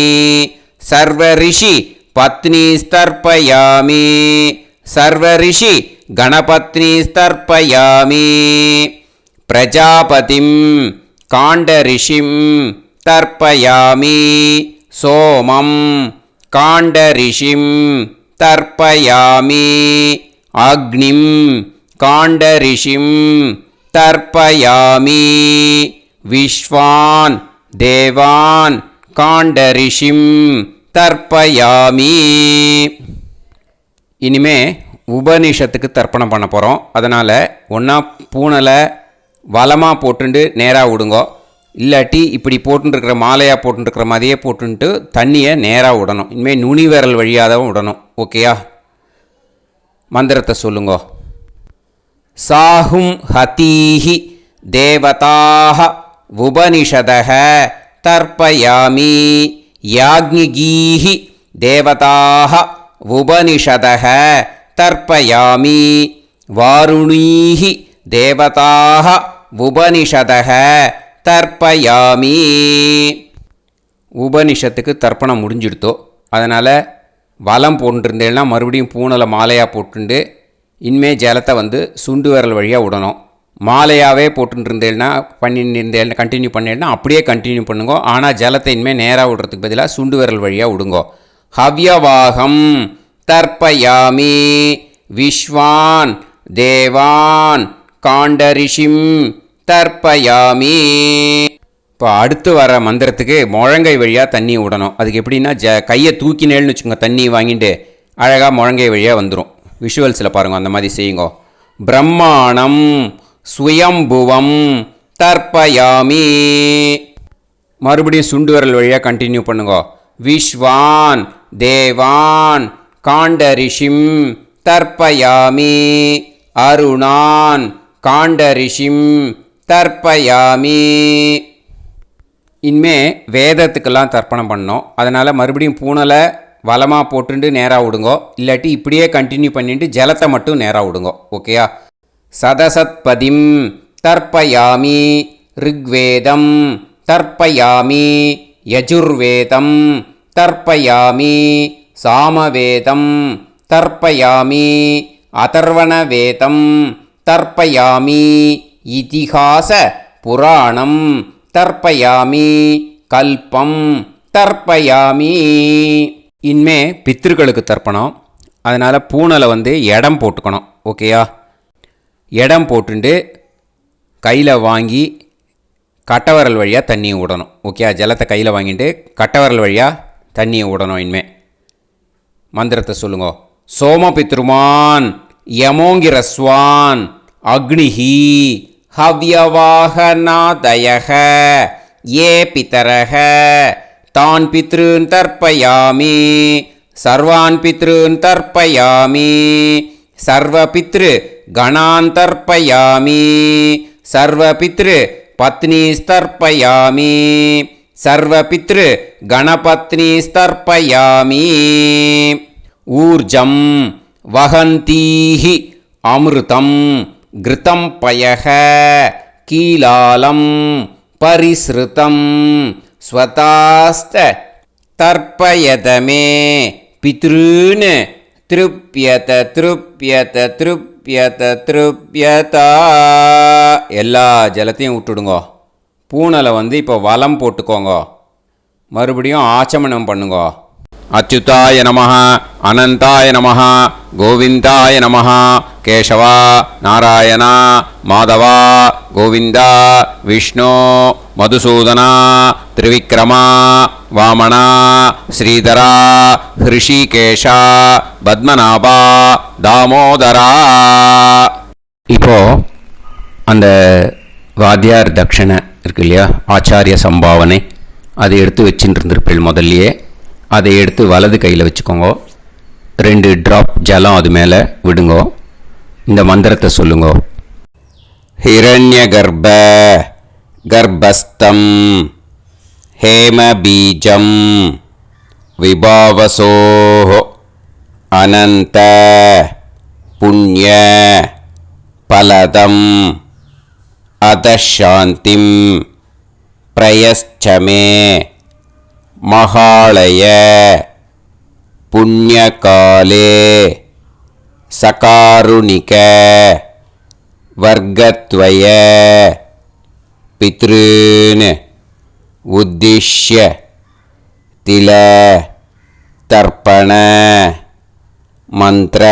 சர்வ ரிஷி பத்னீஸ்தர்ப்பயாமி சர்வ ரிஷி கணபத்னீஸ்தர்ப்பயாமி பிரஜாபதிம் காண்டரிஷிம் தர்ப்பயாமி சோமம் காண்டரிஷிம் தர்ப்பயாமி அக்னிம் காண்டரிஷிம் தர்ப்பயாமி விஸ்வான் தேவான் காண்டரிஷிம் தர்ப்பயாமி. இனிமே உபனிஷத்துக்கு தர்ப்பணம் பண்ண போகிறோம். அதனால் ஒன்றா பூனலை வலமாக போட்டுண்டு நேராக விடுங்கோ. இல்லாட்டி இப்படி போட்டுருக்கிற மாலையாக போட்டுருக்கிற மாதிரியே போட்டுன்ட்டு தண்ணியை நேராக விடணும். இனிமேல் நுனி விரல் வழியாக தான் விடணும். ஓகேயா? மந்திரத்தை சொல்லுங்கோ. சாஹும் ஹதீஹி தேவதாக உபனிஷதக தர்ப்பயாமி யாக்ஞிகீஹி தேவதாக உபனிஷதக தர்ப்பயாமி வாருணீஹி தேவதாக உபனிஷதக தர்ப்பயாமி. உபனிஷத்துக்கு தர்ப்பணம் முடிஞ்சிடுத்தோ. அதனால் வலம் போட்டுருந்தேன்னா மறுபடியும் பூனலை மாலையாக போட்டுண்டு இனிமே ஜலத்தை வந்து சுண்டு விரல் வழியாக விடணும். மாலையாகவே போட்டுருந்தேன்னா பண்ணியிருந்தேன் கண்டினியூ பண்ணேன்னா அப்படியே கண்டினியூ பண்ணுங்க. ஆனால் ஜலத்தை இனிமேல் நேராக விடுறதுக்கு பதிலாக சுண்டு விரல் வழியாக விடுங்கோ. ஹவ்யவாகம் தர்ப்பயாமி விஸ்வான் தேவான் காண்டரிஷிம் தர்ப்பயாமி. இப்போ அடுத்து வர மந்திரத்துக்கு முழங்கை வழியாக தண்ணி விடணும். அதுக்கு எப்படின்னா கையை தூக்கினேன்னு வச்சுக்கோங்க, தண்ணி வாங்கிட்டு அழகாக முழங்கை வழியாக வந்துடும். விஷுவல்ஸில் பாருங்கள், அந்த மாதிரி செய்யுங்க. பிரம்மாணம் சுயம்புவம் தர்ப்பயாமி. மறுபடியும் சுண்டு விரல் வழியாக கண்டினியூ பண்ணுங்க. விஸ்வான் தேவான் காண்டரிஷிம் தர்ப்பயாமி. அருணான் காண்டரிஷிம் தர்ப்பயாமி. இனிமே வேதத்துக்கெல்லாம் தர்ப்பணம் பண்ணோம். அதனால் மறுபடியும் பூனலை வலமாக போட்டுட்டு நேராக விடுங்கோ. இல்லாட்டி இப்படியே கண்டினியூ பண்ணிட்டு ஜலத்தை மட்டும் நேராக விடுங்கோ. ஓகேயா? சதசத்பதிம் தர்ப்பயாமி. ரிக்வேதம் தர்ப்பயாமி. யஜுர்வேதம் தர்ப்பயாமி. சாமவேதம் தர்ப்பயாமி. அதர்வணவேதம் தர்ப்பயாமி. இதிஹாச புராணம் தர்ப்பயாமி. கல்பம் தர்ப்பயாமி. இனிமே பித்ருக்களுக்கு தர்ப்பணம். அதனால் பூனலை இடம் போட்டுக்கணும். ஓகேயா? இடம் போட்டுட்டு கையில் வாங்கி கட்டவரல் வழியாக தண்ணியை விடணும். ஓகே? ஜலத்தை கையில் வாங்கிட்டு கட்டவரல் வழியாக தண்ணியை விடணும். இனிமே மந்திரத்தை சொல்லுங்க. சோமபித்ருமான் யமோங்கிரஸ்வான் அக்னிஹி ஹவ்யவாகநாதயக ஏ பிதரக தான் பித்ருன் தர்ப்பயாமி. சர்வான் பித்ருன் தர்ப்பயாமி. சர்வபித்ரு கணான் தர்ப்பயாமி. சர்வபித்ரு பத்னிஸ்தர்ப்பயாமி. சர்வபித்ரு கணபத்னிஸ்தர்ப்பயாமி. ஊர்ஜம் வஹந்தீஹி அமிர்தம் கிருதம் பயக கீலாலம் பரிஸ்ருதம் ஸ்வதாஸ்த தர்ப்பயதமே பித்ருன் திருப்யத திருப்யத திருப்யத திருப்யதா. எல்லா ஜலத்தையும் விட்டுடுங்கோ. பூனலை இப்போ வலம் போட்டுக்கோங்க. மறுபடியும் ஆச்சமனம் பண்ணுங்கோ. அச்சுதாய நமஹ அனந்தாய நமஹ கோவிந்தாய நமஹ கேசவா நாராயணா மாதவா கோவிந்தா விஷ்ணு மதுசூதனா திரிவிக்ரமா வாமனா ஸ்ரீதரா ஹிருஷிகேஷா பத்மநாபா தாமோதரா. இப்போ அந்த வாத்தியார் தட்சணை இருக்கு இல்லையா, ஆச்சாரிய சம்பாவனை, அதை எடுத்து வச்சுட்டு இருந்திருப்பேன் முதல்லையே. அதை எடுத்து வலது கையில் வச்சுக்கோங்க. 2 ட்ராப் ஜலம் அது மேலே விடுங்கோ. இந்த மந்திரத்தை சொல்லுங்க. ஹிரண்ய கர்ப்ப கர்ப்பஸ்தம் ஹேமபீஜம் விபாவசோ அனந்த புண்ணிய பலதம் அதசாந்திம் பிரயச்சமே மகாளய புண்ணியகாலே சகாருணிக வர்க்கத்வய பித்ருன் உத்திஷ்ய தில தர்ப்பண மந்திர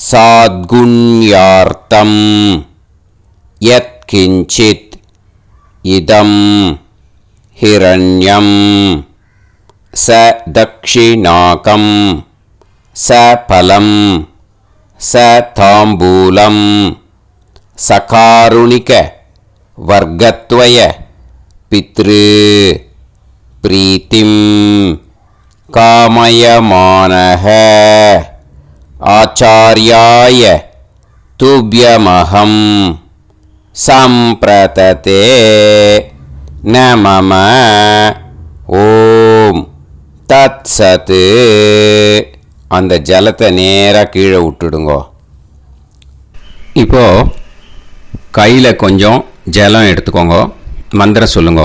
சாத்குண்யார்த்தம் யத்கிஞ்சித் இதம் ஹிரண்யம் ச தக்ஷிணாகம் ச பலம் ச தாம்பூலம் சகாருணிக வர்க்கத்வய பித்ரு பிரீத்திம் காமயமானஹ ஆச்சார்யாய துப்யமஹம் சம்பிரததே நமம. ஓம் தத் சத். அந்த ஜலத்தை நேராக கீழே விட்டுடுங்கோ. இப்போ கையில் கொஞ்சம் ஜலம் எடுத்துக்கோங்க. மந்திரம் சொல்லுங்க.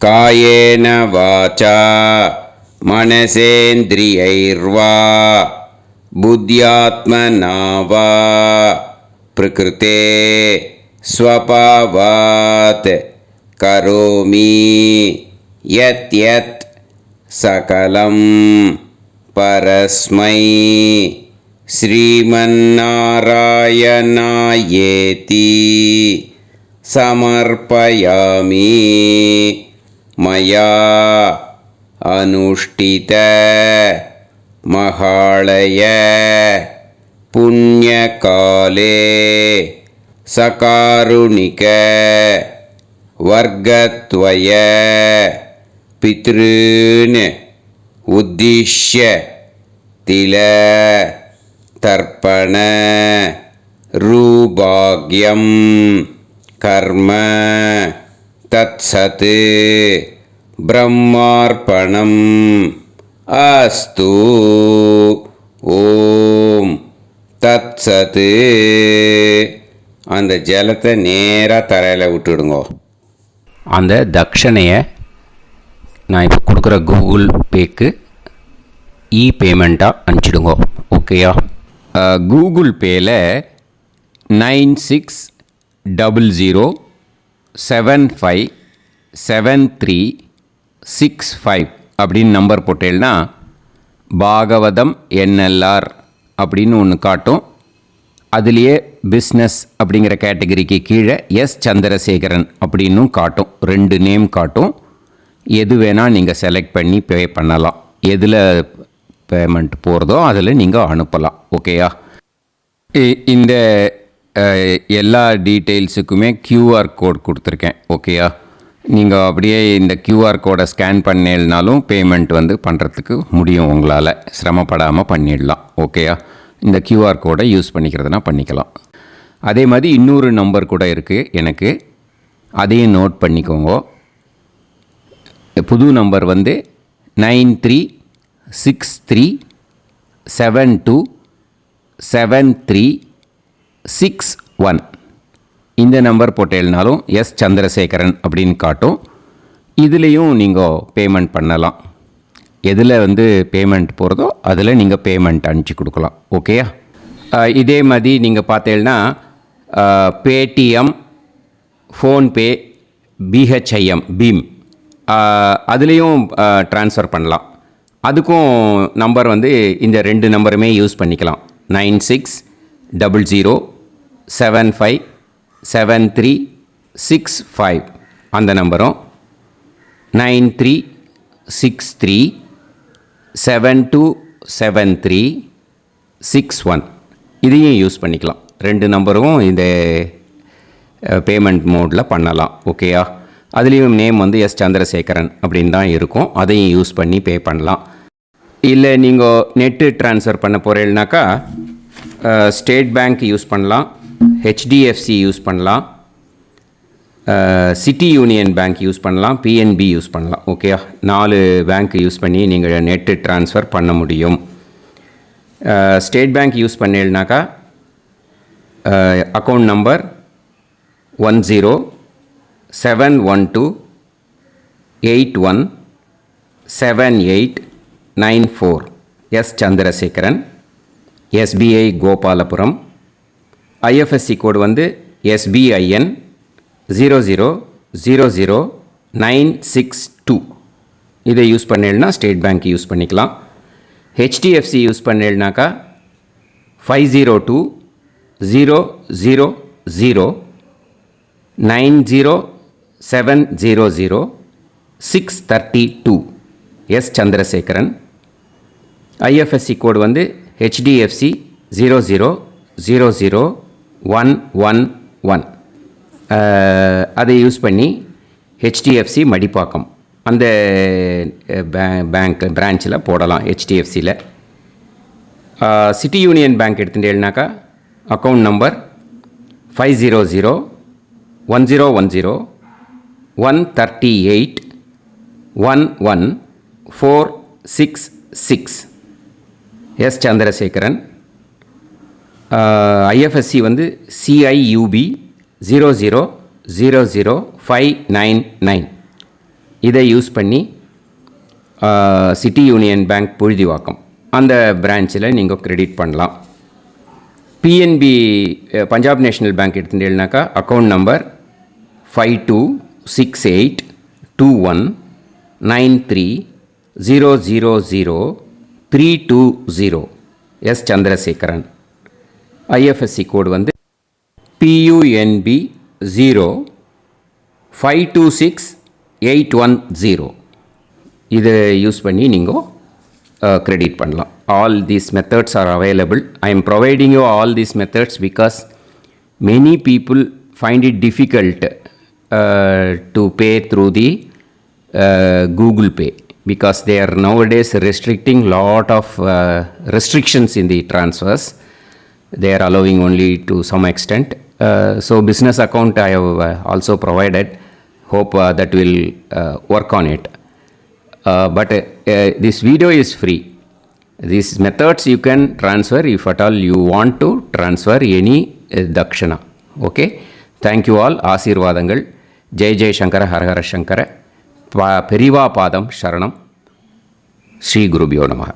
காயேன வாச்சா மனசேந்திரியைர்வா புத்யாத்மனா வா பிரகிருதே ஸ்வபாவாத் கரோமி யத் யத் சகலம் பரஸ்மை ஸ்ரீமன்னாராயணாயேதி समर्पयामि मया अनुष्ठित महालय पुण्यकाले सकारुणिक वर्गद्वय पितॄन् उद्दिश्य तिल तर्पण रूभाग्यं कर्म तत्सत् ब्रह्मार्पणम् अस्तु ஓம் தத்சத். அந்த ஜலத்தை நேராக தரையில் விட்டுடுங்க. அந்த தட்சணையை நான் இப்போ கொடுக்குற கூகுள் பேக்கு பேமெண்ட்டாக அனுப்பிச்சிடுங்க. ஓகேயா? கூகுள் பேயில் 9600757365 அப்படின்னு நம்பர் போட்டேன்னா பாகவதம் NLR அப்படின்னு ஒன்று காட்டும். அதுலேயே பிஸ்னஸ் அப்படிங்கிற கேட்டகரிக்கு கீழே எஸ் சந்திரசேகரன் அப்படின்னும் காட்டும். 2 நேம் காட்டும். எது வேணால் நீங்கள் செலக்ட் பண்ணி பே பண்ணலாம். எதில் பேமெண்ட் போகிறதோ அதில் நீங்கள் அனுப்பலாம். ஓகேயா? இந்த எல்லா டீட்டெயில்ஸுக்குமே QR கோட் கொடுத்துருக்கேன். ஓகேயா? நீங்கள் அப்படியே இந்த QR கோடை ஸ்கேன் பண்ணேல்னாலும் பேமெண்ட் பண்ணுறதுக்கு முடியும். உங்களால் சிரமப்படாமல் பண்ணிடலாம். ஓகேயா? இந்த QR கோடை யூஸ் பண்ணிக்கிறதுனா பண்ணிக்கலாம். அதே மாதிரி இன்னொரு நம்பர் கூட இருக்குது எனக்கு. அதையும் நோட் பண்ணிக்கோங்க. புது நம்பர் 9363727361. இந்த நம்பர் போட்டேல்னாலும் எஸ் சந்திரசேகரன் அப்படின்னு காட்டும். இதுலேயும் நீங்கள் பேமெண்ட் பண்ணலாம். எதில் பேமெண்ட் போகிறதோ அதில் நீங்கள் பேமெண்ட் அனுப்பிச்சி கொடுக்கலாம். ஓகேயா? இதே மாதிரி நீங்கள் பார்த்தேன்னா பேடிஎம், ஃபோன்பே, BHIM பீம் அதுலேயும் ட்ரான்ஸ்ஃபர் பண்ணலாம். அதுக்கும் நம்பர் இந்த 2 நம்பருமே யூஸ் பண்ணிக்கலாம். 9600757365 அந்த நம்பரும் 9363727361 இதையும் யூஸ் பண்ணிக்கலாம். 2 நம்பரும் இந்த பேமெண்ட் மோடில் பண்ணலாம். ஓகேயா? அதுலேயும் நேம் எஸ் சந்திரசேகரன் அப்படின்னு தான் இருக்கும். அதையும் யூஸ் பண்ணி பே பண்ணலாம். இல்லை நீங்கள் நெட்டு ட்ரான்ஸ்ஃபர் பண்ண போகிறீங்கனாக்கா ஸ்டேட் பேங்க் யூஸ் பண்ணலாம், HDFC யூஸ் பண்ணலாம், சிட்டி யூனியன் பேங்க் யூஸ் பண்ணலாம், PNB யூஸ் பண்ணலாம். ஓகேயா? 4 பேங்க் யூஸ் பண்ணி நீங்கள் நெட்டு ட்ரான்ஸ்ஃபர் பண்ண முடியும். ஸ்டேட் பேங்க் யூஸ் பண்ணீங்கனாக்கா account number 10712817894 S Chandrasekaran, SBI Gopalapuram. IFSC code SBIN 0000962. இதை யூஸ் பண்ணேன்னா ஸ்டேட் பேங்க் யூஸ் பண்ணிக்கலாம். HDFC யூஸ் பண்ணேன்னாக்கா 50200907000632 S Chandrasekaran. IFSC code HDFC 0000111. அதை யூஸ் பண்ணி HDFC மடிப்பாக்கம் அந்த பேங்க் பிரான்ச்சில் போடலாம். HDFCயில் சிட்டி யூனியன் பேங்க் எடுத்துட்டேன்னாக்கா account number 5001001381146 S Chandrasekaran. IFSC CIUB 0000599. இதை யூஸ் பண்ணி சிட்டி யூனியன் பேங்க் புழுதிவாக்கம் அந்த பிரான்ச்சில் நீங்கள் கிரெடிட் பண்ணலாம். PNB பஞ்சாப் நேஷ்னல் பேங்க் எடுத்துட்டேன்னாக்கா account number 52682193000320 S Chandrasekaran. IFSC code PUNB 0 526810 இதை யூஸ் பண்ணி நீங்கள் கிரெடிட் பண்ணலாம். All these methods are available. I am providing you all these methods because many people find it difficult to pay through the Google Pay because they are nowadays restricting lot of restrictions in the transfers. They are allowing only to some extent. So business account I have also provided. Hope that will work on it. But this video is free. These methods you can transfer if at all you want to transfer any dakshana. Okay. Thank you all. Aasirvadangal. Jai Jai Shankara Har Har Shankara. Periva பாதம் சரணம். ஸ்ரீ குருபியோ நமஹ.